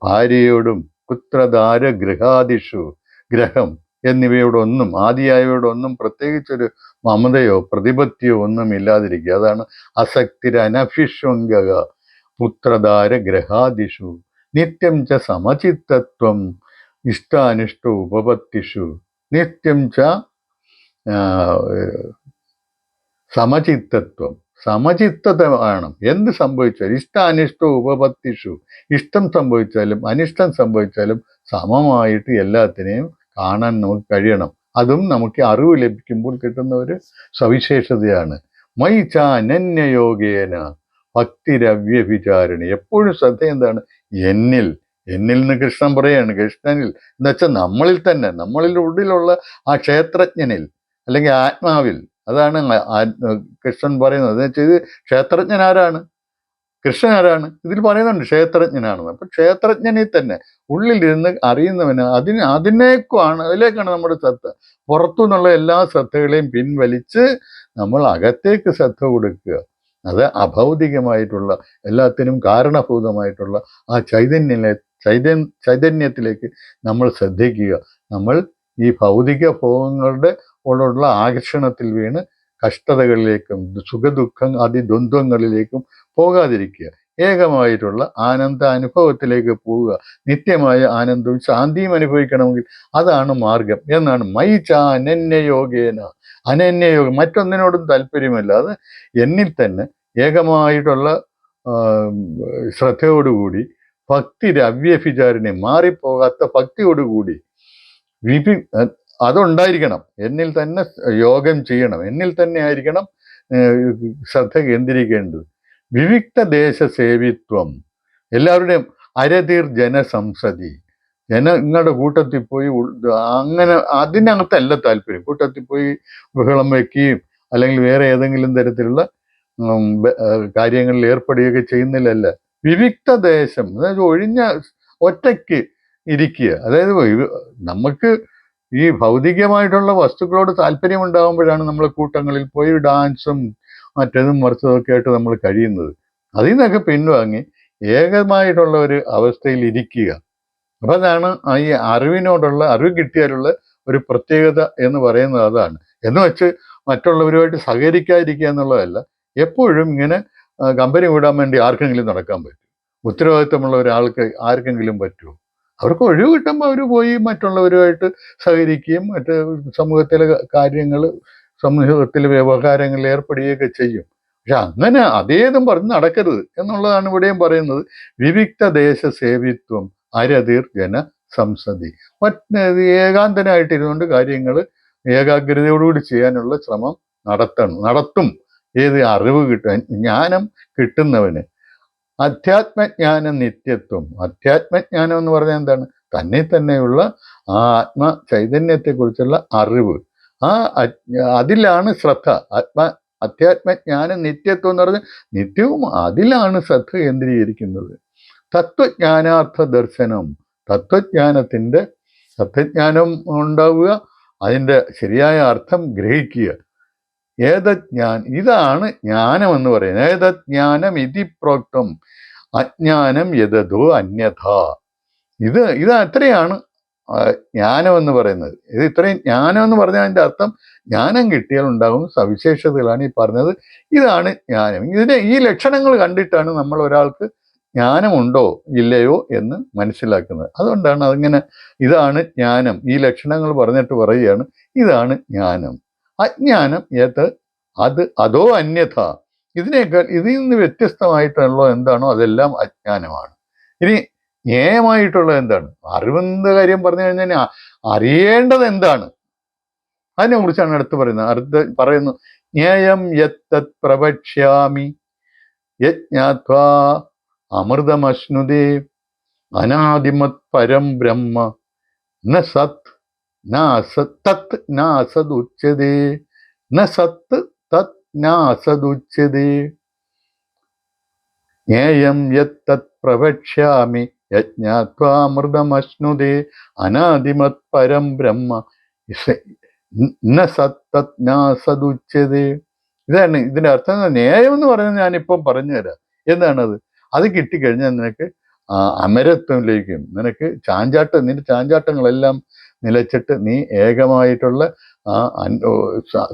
ഭാര്യയോടും പുത്രധാര ഗൃഹാദിഷു, ഗ്രഹം എന്നിവയോടൊന്നും ആദിയായവയോടൊന്നും പ്രത്യേകിച്ചൊരു മമതയോ പ്രതിപത്തിയോ ഒന്നും ഇല്ലാതിരിക്കുക. അതാണ് അസക്തിരനഭിഷ്വംഗ. പുത്രധാര ഗ്രഹാദിഷു നിത്യം ച സമചിത്തത്വം ഇഷ്ടാനിഷ്ട ഉപപത്തിഷു. നിത്യം ച സമചിത്തത്വം, സമചിത്തത വേണം. എന്ത് സംഭവിച്ചാലും ഇഷ്ടാനിഷ്ട ഉപപത്തിഷു, ഇഷ്ടം സംഭവിച്ചാലും അനിഷ്ടം സംഭവിച്ചാലും സമമായിട്ട് എല്ലാത്തിനെയും കാണാൻ നമുക്ക് കഴിയണം. അതും നമുക്ക് അറിവ് ലഭിക്കുമ്പോൾ കിട്ടുന്ന ഒരു സവിശേഷതയാണ്. മൈ ച അനന്യയോഗേന ഭക്തിരവ്യഭിചാരിണി. എപ്പോഴും ശ്രദ്ധ എന്താണ്? എന്നിൽ നിന്ന് കൃഷ്ണൻ പറയാണ്. കൃഷ്ണനിൽ എന്ന് വെച്ചാൽ നമ്മളിൽ തന്നെ, നമ്മളിൽ ഉള്ളിലുള്ള ആ ക്ഷേത്രജ്ഞനിൽ അല്ലെങ്കിൽ ആത്മാവിൽ. അതാണ് കൃഷ്ണൻ പറയുന്നത്. എന്ന് വെച്ചാൽ ഇത് ക്ഷേത്രജ്ഞൻ ആരാണ്? കൃഷ്ണൻ ആരാണ്? ഇതിൽ പറയുന്നുണ്ട് ക്ഷേത്രജ്ഞനാണെന്ന്. അപ്പൊ ക്ഷേത്രജ്ഞനിൽ തന്നെ ഉള്ളിലിരുന്ന് അറിയുന്നവന് അതിലേക്കാണ് നമ്മുടെ ശ്രദ്ധ. പുറത്തു നിന്നുള്ള എല്ലാ ശ്രദ്ധകളെയും പിൻവലിച്ച് നമ്മൾ അകത്തേക്ക് ശ്രദ്ധ കൊടുക്കുക. അത് അഭൗതികമായിട്ടുള്ള എല്ലാത്തിനും കാരണഭൂതമായിട്ടുള്ള ആ ചൈതന്യത്തിലേക്ക് നമ്മൾ ശ്രദ്ധിക്കുക. നമ്മൾ ഈ ഭൗതിക ഭോഗങ്ങളുടെ ഉള്ള ആകർഷണത്തിൽ വീണ് കഷ്ടതകളിലേക്കും സുഖദുഃഖം അതിദ്വന്ദ്വങ്ങളിലേക്കും പോകാതിരിക്കുക. ഏകമായിട്ടുള്ള ആനന്ദ അനുഭവത്തിലേക്ക് പോവുക. നിത്യമായ ആനന്ദവും ശാന്തിയും അനുഭവിക്കണമെങ്കിൽ അതാണ് മാർഗം എന്നാണ്. മൈ ച അനന്യയോഗേന. അനന്യയോഗം, മറ്റൊന്നിനോടും താല്പര്യമല്ലാതെ എന്നിൽ തന്നെ ഏകമായിട്ടുള്ള ശ്രദ്ധയോടുകൂടി ഭക്തിരവ്യഭിചാരിണി, മാറിപ്പോകാത്ത ഭക്തിയോടുകൂടി അതുണ്ടായിരിക്കണം. എന്നിൽ തന്നെ യോഗം ചെയ്യണം, എന്നിൽ തന്നെ ആയിരിക്കണം ശ്രദ്ധ കേന്ദ്രീകരിക്കേണ്ടത്. വിവിക്ത ദേശ സേവിത്വം. എല്ലാവരുടെയും അരതീർ ജനസംസതി. ജനങ്ങളുടെ കൂട്ടത്തിൽ പോയി അങ്ങനെ അതിനകത്തല്ല താല്പര്യം. കൂട്ടത്തിൽ പോയി ബഹളം വയ്ക്കുകയും അല്ലെങ്കിൽ വേറെ ഏതെങ്കിലും തരത്തിലുള്ള കാര്യങ്ങളിൽ ഏർപ്പെടുകയൊക്കെ ചെയ്യുന്നില്ലല്ല. വിവിക്ത ദേശം, അതായത് ഒഴിഞ്ഞ ഒറ്റയ്ക്ക് ഇരിക്കുക. അതായത് നമുക്ക് ഈ ഭൗതികമായിട്ടുള്ള വസ്തുക്കളോട് താല്പര്യമുണ്ടാകുമ്പോഴാണ് നമ്മൾ കൂട്ടങ്ങളിൽ പോയി ഡാൻസും മറ്റേതും മറിച്ചതൊക്കെ ആയിട്ട് നമ്മൾ കഴിയുന്നത്. അതിൽ നിന്നൊക്കെ പിൻവാങ്ങി ഏകമായിട്ടുള്ള ഒരു അവസ്ഥയിൽ ഇരിക്കുക. അപ്പം അതാണ് ഈ അറിവ് കിട്ടിയാലുള്ള ഒരു പ്രത്യേകത എന്ന് പറയുന്നത്. അതാണ്. എന്ന് വെച്ച് മറ്റുള്ളവരുമായിട്ട് സഹകരിക്കാതിരിക്കുക എന്നുള്ളതല്ല. എപ്പോഴും ഇങ്ങനെ കമ്പനി വിടാൻ വേണ്ടി ആർക്കെങ്കിലും നടക്കാൻ പറ്റും? ഉത്തരവാദിത്തമുള്ള ഒരാൾക്ക് ആർക്കെങ്കിലും പറ്റുമോ? അവർക്ക് ഒഴിവ് കിട്ടുമ്പോൾ അവർ പോയി മറ്റുള്ളവരുമായിട്ട് സഹകരിക്കുകയും മറ്റ് സമൂഹത്തിലെ കാര്യങ്ങൾ, സമൂഹത്തിലെ വ്യവഹാരങ്ങളിൽ ഏർപ്പെടുകയൊക്കെ ചെയ്യും. പക്ഷെ അങ്ങനെ അതേതും പറഞ്ഞ് നടക്കരുത് എന്നുള്ളതാണ് ഇവിടെയും പറയുന്നത്. വിവിക്ത ദേശ സേവിത്വം അരതിർ ജന സംസതി. ഏകാന്തനായിട്ടിരുന്നുകൊണ്ട് കാര്യങ്ങൾ ഏകാഗ്രതയോടുകൂടി ചെയ്യാനുള്ള ശ്രമം നടത്തും. ഏത്? അറിവ് കിട്ടാൻ, ജ്ഞാനം കിട്ടുന്നവന്. അധ്യാത്മജ്ഞാന നിത്യത്വം. അധ്യാത്മജ്ഞാനം എന്ന് പറഞ്ഞാൽ എന്താണ്? തന്നെ തന്നെയുള്ള ആ ആത്മ ചൈതന്യത്തെക്കുറിച്ചുള്ള അറിവ്. അതിലാണ് ശ്രദ്ധ. അധ്യാത്മജ്ഞാന നിത്യത്വം എന്ന് പറഞ്ഞാൽ നിത്യവും അതിലാണ് ശ്രദ്ധ കേന്ദ്രീകരിക്കുന്നത്. തത്വജ്ഞാനാർത്ഥ ദർശനം. തത്വജ്ഞാനം ഉണ്ടാവുക, അതിൻ്റെ ശരിയായ അർത്ഥം ഗ്രഹിക്കുക. ഇതാണ് ജ്ഞാനം എന്ന് പറയുന്നത്. ഏതജ്ഞാനം ഇതി പ്രോക്തം അജ്ഞാനം യതോ അന്യഥ. ഇത് അത്രയാണ് ജ്ഞാനം എന്ന് പറയുന്നത്. ഇത് ഇത്രയും ജ്ഞാനം എന്ന് പറഞ്ഞാൽ അതിൻ്റെ അർത്ഥം ജ്ഞാനം കിട്ടിയാൽ ഉണ്ടാകുന്ന സവിശേഷതകളാണ് ഈ പറഞ്ഞത്. ഇതാണ് ജ്ഞാനം. ഈ ലക്ഷണങ്ങൾ കണ്ടിട്ടാണ് നമ്മൾ ഒരാൾക്ക് ജ്ഞാനമുണ്ടോ ഇല്ലയോ എന്ന് മനസ്സിലാക്കുന്നത്. അതുകൊണ്ടാണ് അതിങ്ങനെ ഇതാണ് ജ്ഞാനം, ഈ ലക്ഷണങ്ങൾ പറഞ്ഞിട്ട് പറയുകയാണ് ഇതാണ് ജ്ഞാനം. അജ്ഞാനം അത് അതോ അന്യഥ, ഇതിൽ നിന്ന് വ്യത്യസ്തമായിട്ടുള്ള എന്താണോ അതെല്ലാം അജ്ഞാനമാണ്. ഇനി ജ്ഞേയമായിട്ടുള്ളത് എന്താണ്? അറിവിന്റെ കാര്യം പറഞ്ഞു കഴിഞ്ഞാൽ അറിയേണ്ടത് എന്താണ് അതിനെ കുറിച്ചാണ് അടുത്ത് പറയുന്നു. ജ്ഞേയം യത്തത് പ്രവക്ഷ്യാമി യജ്ഞാത്വാ അമൃതമശ്നുതേ അനാദിമത് പരം ബ്രഹ്മ ന സത് തത് നാസദുച്യതേ ന സത് തത് നാസദുച്യതേ. ജ്ഞേയം യത്തത് പ്രവക്ഷ്യാമി യജ്ഞാത്വാമൃതമശ്നുതേ അനാദിമത് പരം ബ്രഹ്മ ന സത് തത് നാസദുച്യതേ. ഇതാണ് ഇതിന്റെ അർത്ഥം. ന്യായം എന്ന് പറയുന്നത് ഞാനിപ്പം പറഞ്ഞു തരാം. എന്താണത്? അത് കിട്ടിക്കഴിഞ്ഞാൽ നിനക്ക് അമരത്വത്തിലേക്കും നിനക്ക് നിന്റെ ചാഞ്ചാട്ടങ്ങളെല്ലാം നിലച്ചിട്ട് നീ ഏകമായിട്ടുള്ള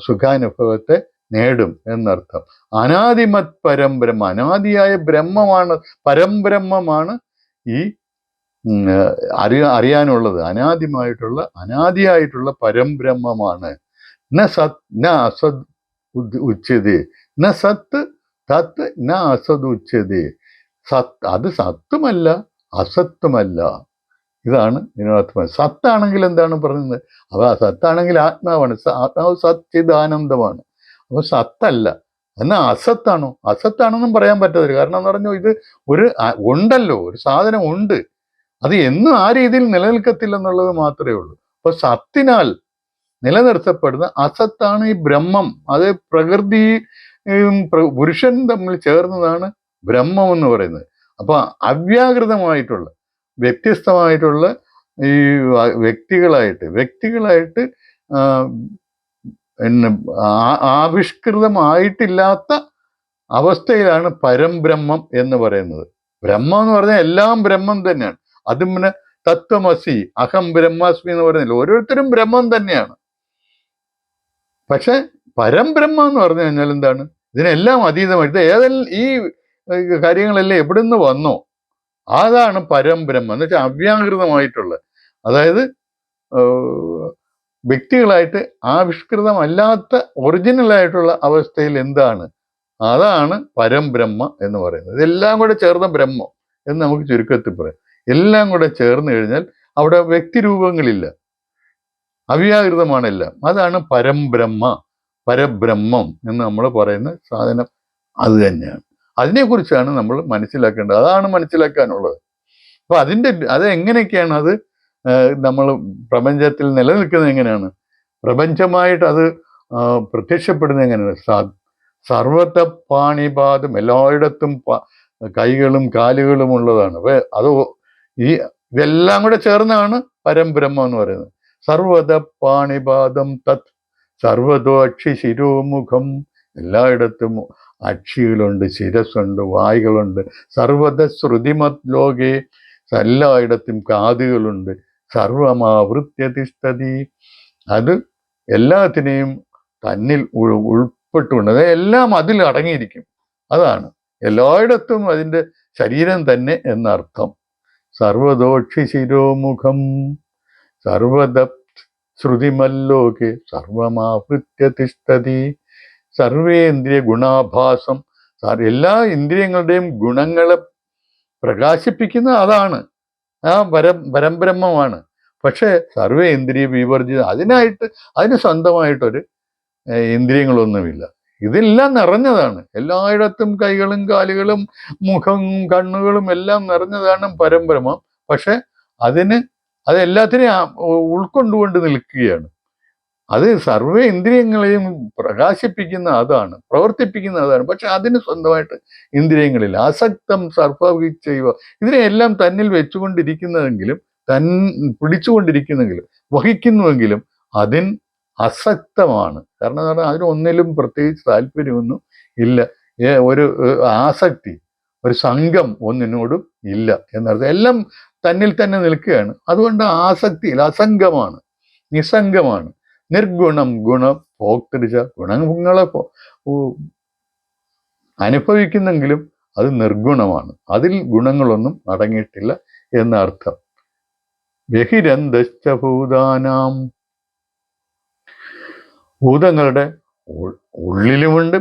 സുഖാനുഭവത്തെ നേടും എന്നർത്ഥം. അനാദിമത് പരംബ്രഹ്മ, അനാദിയായ ബ്രഹ്മമാണ്, പരംബ്രഹ്മമാണ് ഈ അറിയാനുള്ളത്. അനാദിയായിട്ടുള്ള പരംബ്രഹ്മമാണ്. ന സത് ന അസത് ഉച്യതേ, ന സത്ത് തത്ത് ന അസത് ഉച്യതേ. അത് സത്തുമല്ല അസത്തുമല്ല. ഇതാണ് ഇതിനർത്ഥം. സത്താണെങ്കിൽ എന്താണ് പറയുന്നത്? അപ്പൊ സത്താണെങ്കിൽ ആത്മാവാണ്. ആത്മാവ് സച്ചിദാനന്ദമാണ്. അപ്പൊ സത്തല്ല. എന്നാൽ അസത്താണോ? അസത്താണെന്നും പറയാൻ പറ്റത്തില്ല. കാരണം എന്ന് പറഞ്ഞു ഇത് ഉണ്ടല്ലോ, ഒരു സാധനം ഉണ്ട്, അത് എന്നും ആ രീതിയിൽ നിലനിൽക്കത്തില്ലെന്നുള്ളത് മാത്രമേ ഉള്ളൂ. അപ്പൊ സത്തിനാൽ നിലനിർത്തപ്പെടുന്ന അസത്താണ് ഈ ബ്രഹ്മം. അത് പ്രകൃതിയും പുരുഷനും തമ്മിൽ ചേർന്നതാണ് ബ്രഹ്മം എന്ന് പറയുന്നത്. അപ്പൊ അവ്യാകൃതമായിട്ടുള്ള വ്യത്യസ്തമായിട്ടുള്ള ഈ വ്യക്തികളായിട്ട് ആവിഷ്കൃതമായിട്ടില്ലാത്ത അവസ്ഥയിലാണ് പരംബ്രഹ്മം എന്ന് പറയുന്നത്. ബ്രഹ്മം എന്ന് പറഞ്ഞാൽ എല്ലാം ബ്രഹ്മം തന്നെയാണ്. അതും പിന്നെ തത്വമസി അഹം ബ്രഹ്മാസ്മി എന്ന് പറയുന്നില്ല, ഓരോരുത്തരും ബ്രഹ്മം തന്നെയാണ്. പക്ഷെ പരംബ്രഹ്മം എന്ന് പറഞ്ഞു കഴിഞ്ഞാൽ എന്താണ്? ഇതിനെല്ലാം അതീതമായിട്ട് ഈ കാര്യങ്ങളെല്ലാം എവിടെ നിന്ന് വന്നോ അതാണ് പരംബ്രഹ്മം എന്ന് വെച്ചാൽ അവ്യാകൃതമായിട്ടുള്ള, അതായത് വ്യക്തികളായിട്ട് ആവിഷ്കൃതമല്ലാത്ത ഒറിജിനലായിട്ടുള്ള അവസ്ഥയിൽ എന്താണ്, അതാണ് പരംബ്രഹ്മ എന്ന് പറയുന്നത്. ഇതെല്ലാം കൂടെ ചേർന്ന ബ്രഹ്മം എന്ന് നമുക്ക് ചുരുക്കത്തിൽ പറയാം. എല്ലാം കൂടെ ചേർന്ന് കഴിഞ്ഞാൽ അവിടെ വ്യക്തിരൂപങ്ങളില്ല, അവ്യാകൃതമാണെല്ലാം. അതാണ് പരബ്രഹ്മം എന്ന് നമ്മൾ പറയുന്ന സാധനം. അത് തന്നെയാണ്. അതിനെക്കുറിച്ചാണ് നമ്മൾ മനസ്സിലാക്കേണ്ടത്. അതാണ് മനസ്സിലാക്കാനുള്ളത്. അപ്പൊ അതെങ്ങനെയൊക്കെയാണ് അത് നമ്മൾ പ്രപഞ്ചത്തിൽ നിലനിൽക്കുന്നത് എങ്ങനെയാണ്, പ്രപഞ്ചമായിട്ട് അത് പ്രത്യക്ഷപ്പെടുന്നത് എങ്ങനെയാണ്? സർവത പാണിപാദം, എല്ലായിടത്തും കൈകളും കാലുകളും ഉള്ളതാണ്. ഇതെല്ലാം കൂടെ ചേർന്നാണ് പരംബ്രഹ്മം എന്ന് പറയുന്നത്. സർവത പാണിപാദം തത് സർവതോ അക്ഷി ശിരോമുഖം, എല്ലായിടത്തും അക്ഷികളുണ്ട്, ശിരസ്സുണ്ട്, വായുകളുണ്ട്. സർവത ശ്രുതിമത് ലോകേ, എല്ലായിടത്തും കാതുകളുണ്ട്. സർവമാവൃത്യ തിഷ്ഠതി, അത് എല്ലാത്തിനെയും തന്നിൽ ഉൾപ്പെട്ടുകൊണ്ട് എല്ലാം അതിൽ അടങ്ങിയിരിക്കും. അതാണ് എല്ലായിടത്തും അതിൻ്റെ ശരീരം തന്നെ എന്നർത്ഥം. സർവദോക്ഷി ശിരോമുഖം സർവദ ശ്രുതിമല്ലോകെ സർവമാവൃത്യ തിഷ്ഠതി. സർവേന്ദ്രിയ ഗുണാഭാസം, എല്ലാ ഇന്ദ്രിയങ്ങളുടെയും ഗുണങ്ങളെ പ്രകാശിപ്പിക്കുന്ന അതാണ്, ആ പരംബ്രഹ്മമാണ്. പക്ഷെ സർവേന്ദ്രിയ വിവർജിത, അതിന് സ്വന്തമായിട്ടൊരു ഇന്ദ്രിയങ്ങളൊന്നുമില്ല. ഇതെല്ലാം നിറഞ്ഞതാണ്. എല്ലായിടത്തും കൈകളും കാലുകളും മുഖവും കണ്ണുകളും എല്ലാം നിറഞ്ഞതാണ് പരംബ്രഹ്മം. പക്ഷെ അതെല്ലാത്തിനെയും ഉൾക്കൊണ്ടുകൊണ്ട് നിൽക്കുകയാണ്. അത് സർവ്വ ഇന്ദ്രിയങ്ങളെയും പ്രകാശിപ്പിക്കുന്ന അതാണ്, പ്രവർത്തിപ്പിക്കുന്ന അതാണ്. പക്ഷെ അതിന് സ്വന്തമായിട്ട് ഇന്ദ്രിയങ്ങളില്ല. അസക്തം സർവവിച്ചൈവ, ഇതിനെയെല്ലാം തന്നിൽ വെച്ചുകൊണ്ടിരിക്കുന്നതെങ്കിലും പിടിച്ചുകൊണ്ടിരിക്കുന്നെങ്കിലും വഹിക്കുന്നുവെങ്കിലും അസക്തമാണ്. കാരണം എന്ന് പറഞ്ഞാൽ അതിനൊന്നിലും പ്രത്യേകിച്ച് താല്പര്യമൊന്നും ഇല്ല. ഒരു ആസക്തി, ഒരു സംഘം ഒന്നിനോടും ഇല്ല എന്നർത്ഥം. എല്ലാം തന്നിൽ തന്നെ നിൽക്കുകയാണ്. അതുകൊണ്ട് ആസക്തിയിൽ അസംഗമാണ്, നിസ്സംഗമാണ്. നിർഗുണം ഗുണഭോക്തൃച, ഗുണങ്ങളെ അനുഭവിക്കുന്നെങ്കിലും അത് നിർഗുണമാണ്, അതിൽ ഗുണങ്ങളൊന്നും അടങ്ങിയിട്ടില്ല എന്നർത്ഥം. ബഹിരന്തശ്ച ഭൂതാനാം, ഭൂതങ്ങളുടെ ഉള്ളിലുമുണ്ട്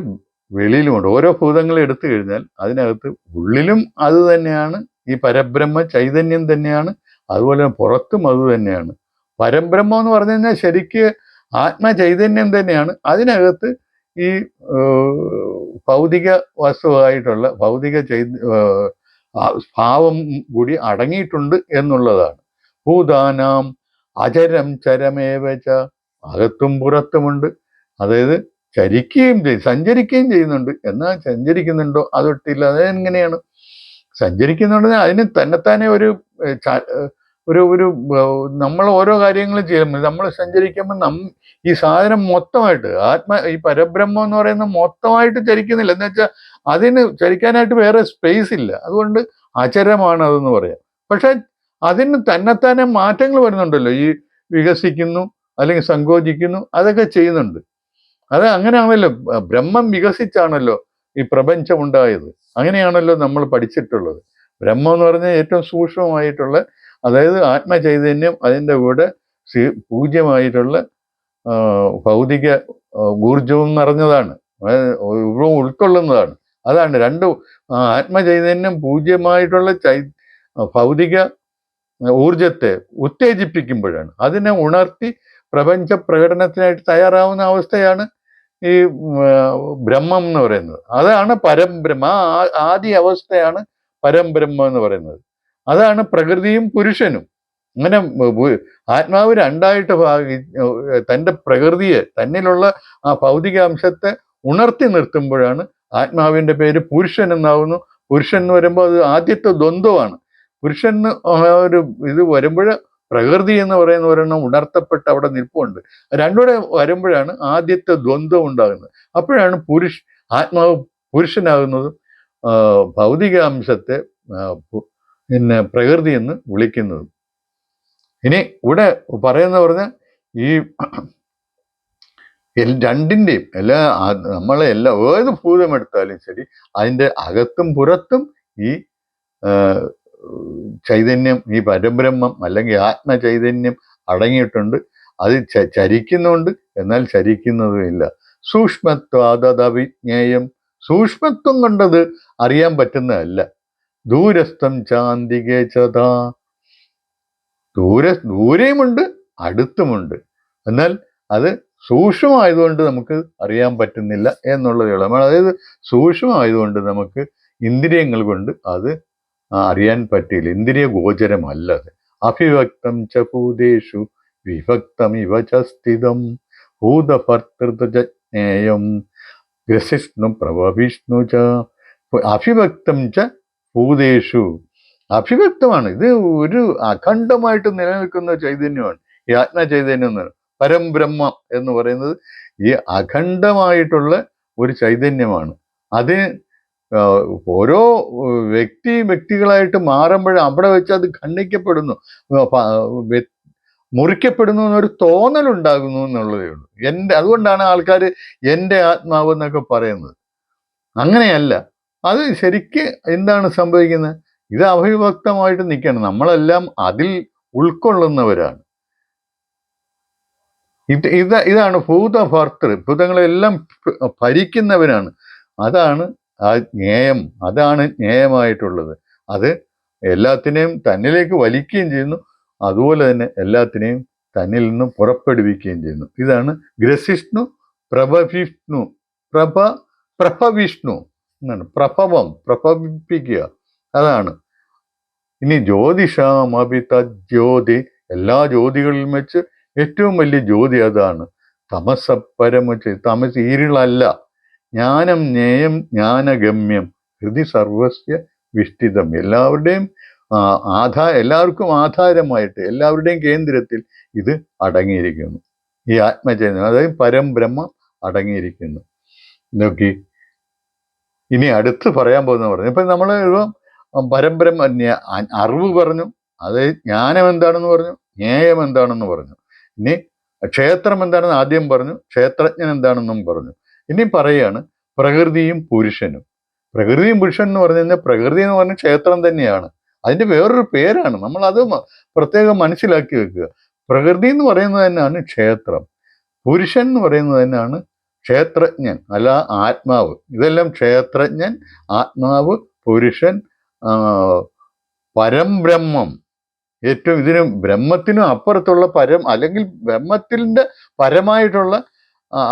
വെളിയിലുമുണ്ട്. ഓരോ ഭൂതങ്ങളെ എടുത്തു കഴിഞ്ഞാൽ അതിനകത്ത് ഉള്ളിലും അത് തന്നെയാണ്, ഈ പരബ്രഹ്മ ചൈതന്യം തന്നെയാണ്, അതുപോലെ പുറത്തും അത് തന്നെയാണ്. പരബ്രഹ്മം എന്ന് പറഞ്ഞു കഴിഞ്ഞാൽ ശരിക്ക് ആത്മചൈതന്യം തന്നെയാണ്. അതിനകത്ത് ഈ ഭൗതിക വസ്തുവായിട്ടുള്ള ഭൗതിക ഭാവം കൂടി അടങ്ങിയിട്ടുണ്ട് എന്നുള്ളതാണ്. ഭൂതാനാം അചരം ചരമേവച, അകത്തും പുറത്തുമുണ്ട്. അതായത് ചരിക്കുകയും സഞ്ചരിക്കുകയും ചെയ്യുന്നുണ്ട്. എന്നാൽ സഞ്ചരിക്കുന്നുണ്ടോ അതൊട്ടില്ല. അതെങ്ങനെയാണ് സഞ്ചരിക്കുന്നുണ്ട്? അതിന് തന്നെത്താനെ ഒരു ഒരു ഒരു നമ്മൾ ഓരോ കാര്യങ്ങളും ചെയ്യുമ്പോൾ നമ്മൾ സഞ്ചരിക്കുമ്പോൾ ഈ സാധനം മൊത്തമായിട്ട് ഈ പരബ്രഹ്മം എന്ന് പറയുന്ന മൊത്തമായിട്ട് ചരിക്കുന്നില്ല. എന്ന് വെച്ചാൽ അതിന് ചരിക്കാനായിട്ട് വേറെ സ്പേസ് ഇല്ല. അതുകൊണ്ട് അചരമാണ് അതെന്ന് പറയാം. പക്ഷെ അതിന് തന്നെത്താനെ മാറ്റങ്ങൾ വരുന്നുണ്ടല്ലോ. ഈ വികസിക്കുന്നു അല്ലെങ്കിൽ സങ്കോചിക്കുന്നു, അതൊക്കെ ചെയ്യുന്നുണ്ട്. അത് അങ്ങനെയാണല്ലോ, ബ്രഹ്മം വികസിച്ചാണല്ലോ ഈ പ്രപഞ്ചം ഉണ്ടായത്. അങ്ങനെയാണല്ലോ നമ്മൾ പഠിച്ചിട്ടുള്ളത്. ബ്രഹ്മം എന്ന് പറഞ്ഞാൽ ഏറ്റവും സൂക്ഷ്മമായിട്ടുള്ള, അതായത് ആത്മചൈതന്യം, അതിൻ്റെ കൂടെ പൂജ്യമായിട്ടുള്ള ഭൗതിക ഊർജവും നിറഞ്ഞതാണ്, ഉൾക്കൊള്ളുന്നതാണ്. അതാണ് രണ്ട്, ആത്മചൈതന്യം പൂജ്യമായിട്ടുള്ള ഭൗതിക ഊർജത്തെ ഉത്തേജിപ്പിക്കുമ്പോഴാണ്, അതിനെ ഉണർത്തി പ്രപഞ്ച പ്രകടനത്തിനായിട്ട് തയ്യാറാവുന്ന അവസ്ഥയാണ് ഈ ബ്രഹ്മം എന്ന് പറയുന്നത്. അതാണ് പരംബ്രഹ്മ. ആദ്യ അവസ്ഥയാണ് പരംബ്രഹ്മം എന്ന് പറയുന്നത്. അതാണ് പ്രകൃതിയും പുരുഷനും. അങ്ങനെ ആത്മാവ് രണ്ടായിട്ട് തൻ്റെ പ്രകൃതിയെ, തന്നിലുള്ള ആ ഭൗതിക അംശത്തെ ഉണർത്തി നിർത്തുമ്പോഴാണ് ആത്മാവിൻ്റെ പേര് പുരുഷൻ എന്നാവുന്നു. പുരുഷൻ എന്ന് വരുമ്പോൾ അത് ആദ്യത്തെ ദ്വന്ദ്വമാണ്. പുരുഷൻ ഒരു ഇത് വരുമ്പോൾ പ്രകൃതി എന്ന് പറയുന്ന ഒരെണ്ണം ഉണർത്തപ്പെട്ട് അവിടെ നിൽപ്പുണ്ട്. രണ്ടുകൂടെ വരുമ്പോഴാണ് ആദ്യത്തെ ദ്വന്ദ്വം ഉണ്ടാകുന്നത്. അപ്പോഴാണ് ആത്മാവ് പുരുഷനാകുന്നതും ഭൗതിക അംശത്തെ പിന്നെ പ്രകൃതി എന്ന് വിളിക്കുന്നതും. ഇനി ഇവിടെ പറഞ്ഞാൽ ഈ രണ്ടിൻ്റെയും ഏത് ഭൂതം എടുത്താലും ശരി, അതിൻ്റെ അകത്തും പുറത്തും ഈ ചൈതന്യം, ഈ പരബ്രഹ്മം അല്ലെങ്കിൽ ആത്മചൈതന്യം അടങ്ങിയിട്ടുണ്ട്. അത് ചരിക്കുന്നുണ്ട്, എന്നാൽ ചരിക്കുന്നതുമില്ല. സൂക്ഷ്മത്വാദവിജ്ഞേയം, സൂക്ഷ്മത്വം കൊണ്ടത് അറിയാൻ പറ്റുന്നതല്ല. ദൂരസ്ഥം ചാന്തികേ ചതാ, ദൂരെയുമുണ്ട് അടുത്തുമുണ്ട്, എന്നാൽ അത് സൂക്ഷ്മമായതുകൊണ്ട് നമുക്ക് അറിയാൻ പറ്റുന്നില്ല എന്നുള്ളതേ ഉള്ളൂ. അതായത് സൂക്ഷ്മമായതുകൊണ്ട് നമുക്ക് ഇന്ദ്രിയങ്ങൾ കൊണ്ട് അത് അറിയാൻ പറ്റില്ല, ഇന്ദ്രിയ ഗോചരമല്ലത്. അഭിവക്തം ച ഭൂതേഷു വിഭക്തം ഇവ ച സ്ഥിതം ഭൂതഭർത്തൃജ്ഞേയം ഗ്രസിഷ്ണു പ്രഭവിഷ്ണു ച. അഭിവക്തം ച ഭൂതേഷു, അഭിവക്തമാണ്. ഇത് ഒരു അഖണ്ഡമായിട്ട് നിലനിൽക്കുന്ന ചൈതന്യമാണ് ഈ ആത്മചൈതന്യം എന്ന്. പരംബ്രഹ്മം എന്ന് പറയുന്നത് ഈ അഖണ്ഡമായിട്ടുള്ള ഒരു ചൈതന്യമാണ്. അത് ഓരോ വ്യക്തികളായിട്ട് മാറുമ്പോഴും അവിടെ വെച്ച് അത് ഖണ്ഡിക്കപ്പെടുന്നു, മുറിക്കപ്പെടുന്നു എന്നൊരു തോന്നലുണ്ടാകുന്നു എന്നുള്ളതേ ഉള്ളൂ. അതുകൊണ്ടാണ് ആൾക്കാർ എൻ്റെ ആത്മാവ് എന്നൊക്കെ പറയുന്നത്. അങ്ങനെയല്ല. അത് ശരിക്ക് എന്താണ് സംഭവിക്കുന്നത്? ഇത് അവിഭക്തമായിട്ട് നിൽക്കണം. നമ്മളെല്ലാം അതിൽ ഉൾക്കൊള്ളുന്നവരാണ്. ഇതാണ് ഭൂതഭർത്തൃ, ഭൂതങ്ങളെല്ലാം ഭരിക്കുന്നവനാണ്. അതാണ് ആ ജ്ഞേയം, അതാണ് ജ്ഞേയമായിട്ടുള്ളത്. അത് എല്ലാത്തിനെയും തന്നിലേക്ക് വലിക്കുകയും ചെയ്യുന്നു, അതുപോലെ തന്നെ എല്ലാത്തിനെയും തന്നിൽ നിന്ന് പുറപ്പെടുവിക്കുകയും ചെയ്യുന്നു. ഇതാണ് ഗ്രസിഷ്ണു പ്രഭവിഷ്ണു. പ്രഭവിഷ്ണു എന്നാണ് പ്രഭവം, പ്രഭവിപ്പിക്കുക, അതാണ്. ഇനി ജ്യോതിഷാമപി തജ്യോതി, എല്ലാ ജ്യോതികളിലും വെച്ച് ഏറ്റവും വലിയ ജ്യോതി അതാണ്. തമസപരമച്ച്, തമസ് ഇരുളല്ല. ജ്ഞാനം ജ്ഞേയം ജ്ഞാനഗമ്യം ഹൃദി സർവസ്യ വിഷ്ഠിതം, എല്ലാവരുടെയും എല്ലാവർക്കും ആധാരമായിട്ട്, എല്ലാവരുടെയും കേന്ദ്രത്തിൽ ഇത് അടങ്ങിയിരിക്കുന്നു. ഈ ആത്മചൈതന്യം, അതായത് പരംബ്രഹ്മം അടങ്ങിയിരിക്കുന്നു. നോക്കി ഇനി അടുത്ത് പറയാൻ പോകുന്ന പറഞ്ഞു. ഇപ്പം നമ്മൾ പരബ്രഹ്മ അറിവ് പറഞ്ഞു, അത് ജ്ഞാനം എന്താണെന്ന് പറഞ്ഞു, ജ്ഞേയം എന്താണെന്ന് പറഞ്ഞു. ഇനി ക്ഷേത്രം എന്താണെന്ന് ആദ്യം പറഞ്ഞു, ക്ഷേത്രജ്ഞൻ എന്താണെന്നും പറഞ്ഞു. ഇനി പറയാണ് പ്രകൃതിയും പുരുഷനും. പ്രകൃതിയും പുരുഷൻ എന്ന് പറഞ്ഞു കഴിഞ്ഞാൽ പ്രകൃതി എന്ന് പറഞ്ഞ ക്ഷേത്രം തന്നെയാണ്. അതിന്റെ വേറൊരു പേരാണ്. നമ്മൾ അത് പ്രത്യേകം മനസ്സിലാക്കി വെക്കുക. പ്രകൃതി എന്ന് പറയുന്നത് തന്നെയാണ് ക്ഷേത്രം, പുരുഷൻ എന്ന് പറയുന്നത് തന്നെയാണ് ക്ഷേത്രജ്ഞൻ, അല്ല ആത്മാവ്. ഇതെല്ലാം ക്ഷേത്രജ്ഞൻ, ആത്മാവ്, പുരുഷൻ, പരംബ്രഹ്മം. ഏറ്റവും ഇതിന് ബ്രഹ്മത്തിനും അപ്പുറത്തുള്ള പരം, അല്ലെങ്കിൽ ബ്രഹ്മത്തിന്റെ പരമായിട്ടുള്ള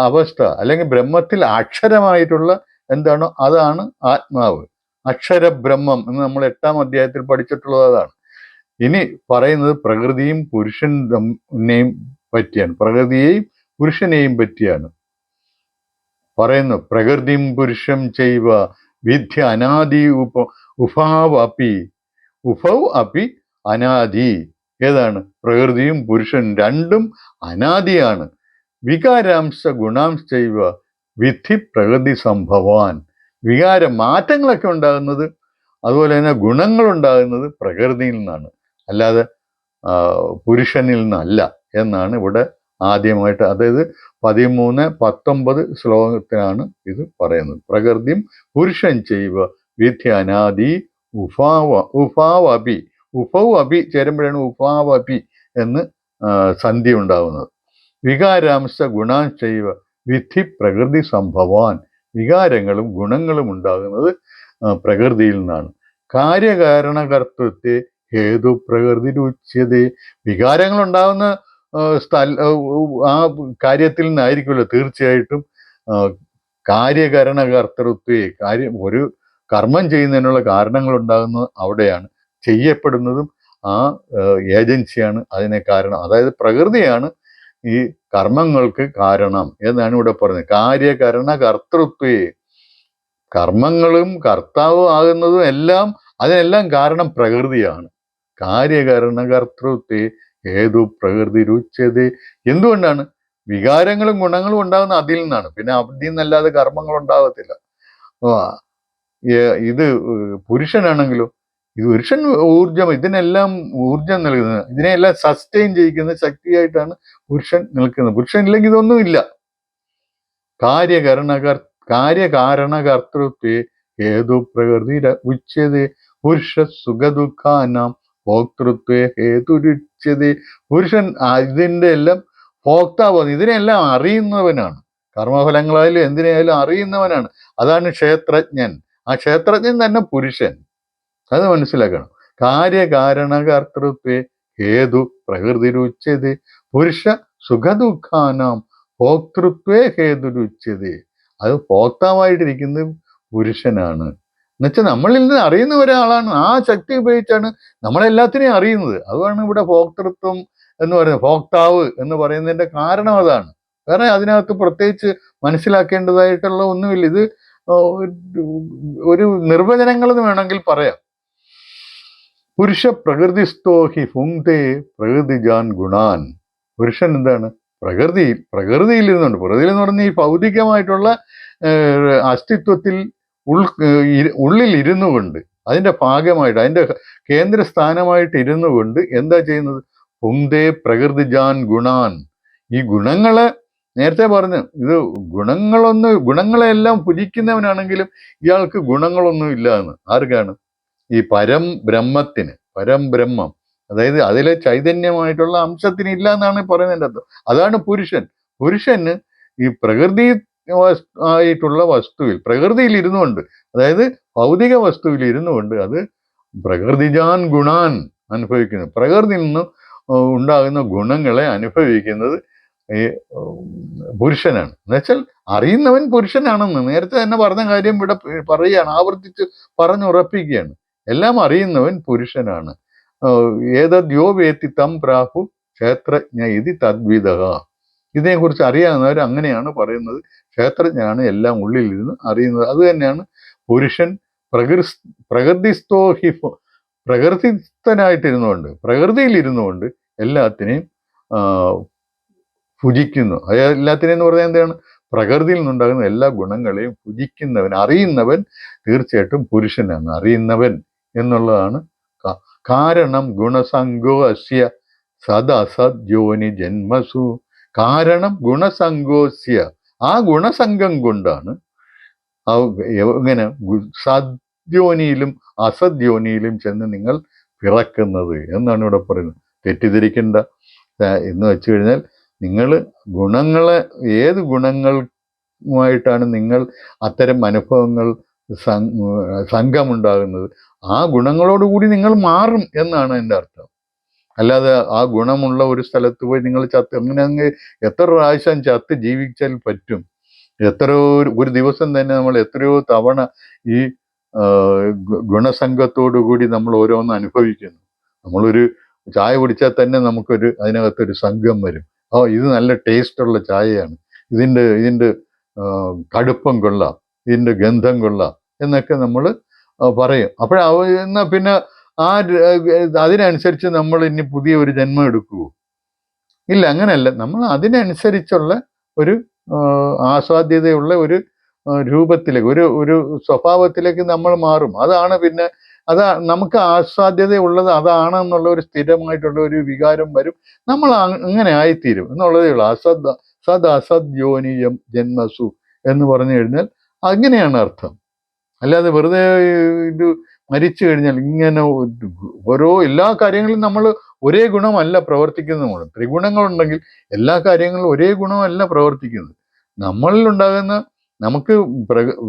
അവസ്ഥ, അല്ലെങ്കിൽ ബ്രഹ്മത്തിൽ അക്ഷരമായിട്ടുള്ള എന്താണോ അതാണ് ആത്മാവ്. അക്ഷരബ്രഹ്മം എന്ന് നമ്മൾ 8ാം അധ്യായത്തിൽ പഠിച്ചിട്ടുള്ളത് അതാണ്. ഇനി പറയുന്നത് പ്രകൃതിയും പുരുഷനെയും പറ്റിയാണ്, പ്രകൃതിയെയും പുരുഷനെയും പറ്റിയാണ് പറയുന്നു. പ്രകൃതിം പുരുഷം ചെയ്വ വിദ്യ അനാദി ഉഫാവ് അപ്പി, ഉഫൗ അപ്പി അനാദി. ഏതാണ്? പ്രകൃതിയും പുരുഷൻ രണ്ടും അനാദിയാണ്. വികാരാംശ ഗുണാംശ ചെയ്വ വിധി പ്രകൃതി സംഭവാൻ. വികാര മാറ്റങ്ങളൊക്കെ ഉണ്ടാകുന്നത്, അതുപോലെ തന്നെ ഗുണങ്ങൾ ഉണ്ടാകുന്നത് പ്രകൃതിയിൽ നിന്നാണ്, അല്ലാതെ പുരുഷനിൽ നിന്നല്ല എന്നാണ് ഇവിടെ ആദ്യമായിട്ട്, അതായത് 13-19 ശ്ലോകത്തിലാണ് ഇത് പറയുന്നത്. പ്രകൃതിയും പുരുഷൻ ചെയ്വ വിധി അനാദി ഉഫാവപി. ഉഫൗ അപി ചേരുമ്പോഴാണ് ഉഫാവപി എന്ന് സന്ധി ഉണ്ടാവുന്നത്. വികാരാംശ ഗുണാംശ ചെയ്വ വിധി പ്രകൃതി സംഭവാൻ. വികാരങ്ങളും ഗുണങ്ങളും ഉണ്ടാകുന്നത് പ്രകൃതിയിൽ നിന്നാണ്. കാര്യകാരണകർത്തൃത്വത്തെ ഹേതു പ്രകൃതി രുച്യതേ. വികാരങ്ങൾ ഉണ്ടാകുന്ന ആ കാര്യത്തിൽ നിന്നായിരിക്കുമല്ലോ തീർച്ചയായിട്ടും കാര്യകരണകർത്തൃത്വേ. ഒരു കർമ്മം ചെയ്യുന്നതിനുള്ള കാരണങ്ങൾ ഉണ്ടാകുന്നത് അവിടെയാണ്. ചെയ്യപ്പെടുന്നതും ആ ഏജൻസിയാണ് അതിനെ കാരണം. അതായത് പ്രകൃതിയാണ് ഈ കർമ്മങ്ങൾക്ക് കാരണം എന്നാണ് ഇവിടെ പറയുന്നത്. കാര്യകരണകർത്തൃത്വേ. കർമ്മങ്ങളും കർത്താവും ആകുന്നതും എല്ലാം, അതിനെല്ലാം കാരണം പ്രകൃതിയാണ്. കാര്യകരണകർത്തൃത്വേ ഹേതു പ്രകൃതി രുച്യത. എന്തുകൊണ്ടാണ്? വികാരങ്ങളും ഗുണങ്ങളും ഉണ്ടാകുന്ന അതിൽ നിന്നാണ്. പിന്നെ അതിൽ നിന്നല്ലാതെ കർമ്മങ്ങൾ ഉണ്ടാകത്തില്ല. ഇത് പുരുഷനാണെങ്കിലോ, ഇത് പുരുഷൻ ഊർജം, ഇതിനെല്ലാം ഊർജം നൽകുന്നത്, ഇതിനെല്ലാം സസ്റ്റെയിൻ ചെയ്യിക്കുന്ന ശക്തിയായിട്ടാണ് പുരുഷൻ നിൽക്കുന്നത്. പുരുഷൻ ഇല്ലെങ്കിൽ ഇതൊന്നുമില്ല. കാര്യകാരണകർത്തൃത്വേ ഹേതു പ്രകൃതി ഉച്യതേ. പുരുഷ സുഖദുഃഖാനാം ഭോക്തൃത്വേ ഹേതുരുച്യതേ. പുരുഷൻ ഇതിന്റെ എല്ലാം ഭോക്താവാണ്, ഇതിനെല്ലാം അറിയുന്നവനാണ്. കർമ്മഫലങ്ങളായാലും എന്തിനായാലും അറിയുന്നവനാണ്. അതാണ് ക്ഷേത്രജ്ഞൻ. ആ ക്ഷേത്രജ്ഞൻ തന്നെ പുരുഷൻ. അത് മനസ്സിലാക്കണം. കാര്യകാരണകർത്തൃത്വേ ഹേതു പ്രകൃതിരുച്യതേ. പുരുഷ സുഖദുഃഖാനാം ഭോക്തൃത്വേ ഹേതുരുച്യതേ. അത് ഭോക്താവായിട്ടിരിക്കുന്നത് പുരുഷനാണ്. എന്നുവെച്ചാൽ നമ്മളിൽ നിന്ന് അറിയുന്ന ഒരാളാണ്. ആ ശക്തി ഉപയോഗിച്ചാണ് നമ്മളെല്ലാത്തിനെയും അറിയുന്നത്. അതാണ് ഇവിടെ ഭോക്തൃത്വം എന്ന് പറയുന്നത്. ഭോക്താവ് എന്ന് പറയുന്നതിന്റെ കാരണം അതാണ്. വേറെ അതിനകത്ത് പ്രത്യേകിച്ച് മനസ്സിലാക്കേണ്ടതായിട്ടുള്ള ഒന്നുമില്ല. ഇത് ഒരു നിർവചനങ്ങൾ എന്ന് വേണമെങ്കിൽ പറയാം. പുരുഷ പ്രകൃതിസ്ഥോ ഹി ഭുങ്ക്തേ പ്രകൃതിജാൻ ഗുണാൻ. പുരുഷൻ എന്താണ്? പ്രകൃതിയിൽ ഇരുന്നുണ്ട്. പ്രകൃതിയിൽ എന്ന് പറഞ്ഞാൽ ഈ ഭൗതികമായിട്ടുള്ള അസ്തിത്വത്തിൽ ഉള്ളിൽ ഇരുന്നു കൊണ്ട്, അതിന്റെ ഭാഗമായിട്ട്, അതിന്റെ കേന്ദ്രസ്ഥാനമായിട്ട് ഇരുന്നു കൊണ്ട് എന്താ ചെയ്യുന്നത്? ഭുങ്ക്തേ പ്രകൃതിജാൻ ഗുണാൻ. ഈ ഗുണങ്ങളെ നേരത്തെ പറഞ്ഞു, ഇത് ഗുണങ്ങളെല്ലാം ഭുജിക്കുന്നവനാണെങ്കിലും ഇയാൾക്ക് ഗുണങ്ങളൊന്നും ഇല്ല എന്ന്. ആർക്കാണ്? ഈ പരംബ്രഹ്മത്തിന്, പരംബ്രഹ്മം, അതായത് അതിലെ ചൈതന്യമായിട്ടുള്ള അംശത്തിന് ഇല്ല എന്നാണ് പറയുന്നതിൻ്റെ അർത്ഥം. അതാണ് പുരുഷൻ. പുരുഷന് ഈ പ്രകൃതി ആയിട്ടുള്ള വസ്തുവിൽ, പ്രകൃതിയിൽ ഇരുന്നുകൊണ്ട്, അതായത് ഭൗതിക വസ്തുവിൽ ഇരുന്നുകൊണ്ട് അത് പ്രകൃതിജാൻ ഗുണാൻ അനുഭവിക്കുന്നു. പ്രകൃതിയിൽ നിന്ന് ഉണ്ടാകുന്ന ഗുണങ്ങളെ അനുഭവിക്കുന്നത് ഈ പുരുഷനാണ്. എന്നുവെച്ചാൽ അറിയുന്നവൻ പുരുഷനാണെന്ന് നേരത്തെ തന്നെ പറഞ്ഞ കാര്യം ഇവിടെ പറയുകയാണ്, ആവർത്തിച്ച് പറഞ്ഞുറപ്പിക്കുകയാണ്. എല്ലാം അറിയുന്നവൻ പുരുഷനാണ്. ഏതദ്യോ വേത്തി തം പ്രാഹു ക്ഷേത്രജ്ഞ ഇതി തദ്വിധ. ഇതിനെക്കുറിച്ച് അറിയാവുന്നവർ അങ്ങനെയാണ് പറയുന്നത്. ക്ഷേത്രജ്ഞനാണ് എല്ലാം ഉള്ളിലിരുന്ന് അറിയുന്നത്. അത് തന്നെയാണ് പുരുഷൻ. പ്രകൃതിസ്ഥോ ഹി, പ്രകൃതിസ്ഥനായിട്ടിരുന്നുകൊണ്ട്, പ്രകൃതിയിലിരുന്നുകൊണ്ട് എല്ലാത്തിനെയും ഭുജിക്കുന്നു. എല്ലാത്തിനെയും എന്ന് പറഞ്ഞാൽ എന്താണ്? പ്രകൃതിയിൽ നിന്നുണ്ടാകുന്ന എല്ലാ ഗുണങ്ങളെയും ഭുജിക്കുന്നവൻ, അറിയുന്നവൻ തീർച്ചയായിട്ടും പുരുഷനാണ്. അറിയുന്നവൻ എന്നുള്ളതാണ് കാരണം ഗുണസംഗോ അസ്യ സദസദ്യോനി ജന്മസു. കാരണം ഗുണസംഗോസ്യ, ആ ഗുണസംഗം കൊണ്ടാണ് ഇങ്ങനെ സദ്യോനിയിലും അസദ്യോനിയിലും ചെന്ന് നിങ്ങൾ പിറക്കുന്നത് എന്നാണ് ഇവിടെ പറയുന്നത്. തെറ്റിദ്ധരിക്കേണ്ട എന്ന് വെച്ച് കഴിഞ്ഞാൽ നിങ്ങൾ ഗുണങ്ങളെ, ഏത് ഗുണങ്ങളുമായിട്ടാണ് നിങ്ങൾ അത്തരം അനുഭവങ്ങൾ സംഘമുണ്ടാകുന്നത്, ആ ഗുണങ്ങളോടുകൂടി നിങ്ങൾ മാറും എന്നാണ് എൻ്റെ അർത്ഥം. അല്ലാതെ ആ ഗുണമുള്ള ഒരു സ്ഥലത്ത് പോയി നിങ്ങൾ ചത്ത് അങ്ങനെ അങ്ങ് എത്ര പ്രാവശ്യം ചത്ത് ജീവിച്ചാൽ പറ്റും? എത്രയോ ഒരു ദിവസം തന്നെ നമ്മൾ എത്രയോ തവണ ഈ ഗുണസംഘത്തോടു കൂടി നമ്മൾ ഓരോന്ന് അനുഭവിക്കുന്നു. നമ്മളൊരു ചായ കുടിച്ചാൽ തന്നെ നമുക്കൊരു അതിനകത്തൊരു സംഘം വരും. ഇത് നല്ല ടേസ്റ്റുള്ള ചായയാണ്, ഇതിൻ്റെ കടുപ്പം കൊള്ളാം, ഇതിൻ്റെ ഗന്ധം കൊള്ളാം എന്നൊക്കെ നമ്മൾ പറയും. എന്നാ പിന്നെ അതിനനുസരിച്ച് നമ്മൾ ഇനി പുതിയ ഒരു ജന്മം എടുക്കുമോ? ഇല്ല, അങ്ങനെയല്ല. നമ്മൾ അതിനനുസരിച്ചുള്ള ഒരു ആസ്വാദ്യതയുള്ള ഒരു രൂപത്തിലേക്ക്, ഒരു സ്വഭാവത്തിലേക്ക് നമ്മൾ മാറും. അതാണ് പിന്നെ നമുക്ക് ആസ്വാദ്യതയുള്ളത് അതാണെന്നുള്ള ഒരു സ്ഥിരമായിട്ടുള്ള ഒരു വികാരം വരും. നമ്മൾ അങ്ങനെ ആയിത്തീരും എന്നുള്ളതേ ഉള്ളൂ. സദ് അസദ്യോനിയം ജന്മസു എന്ന് പറഞ്ഞു കഴിഞ്ഞാൽ അങ്ങനെയാണ് അർത്ഥം. അല്ലാതെ വെറുതെ ഇത് മരിച്ചു കഴിഞ്ഞാൽ ഇങ്ങനെ ഓരോ എല്ലാ കാര്യങ്ങളും നമ്മൾ ഒരേ ഗുണമല്ല പ്രവർത്തിക്കുന്നത്. ത്രിഗുണങ്ങളുണ്ടെങ്കിൽ എല്ലാ കാര്യങ്ങളും ഒരേ ഗുണമല്ല പ്രവർത്തിക്കുന്നത്. നമ്മളിലുണ്ടാകുന്ന, നമുക്ക്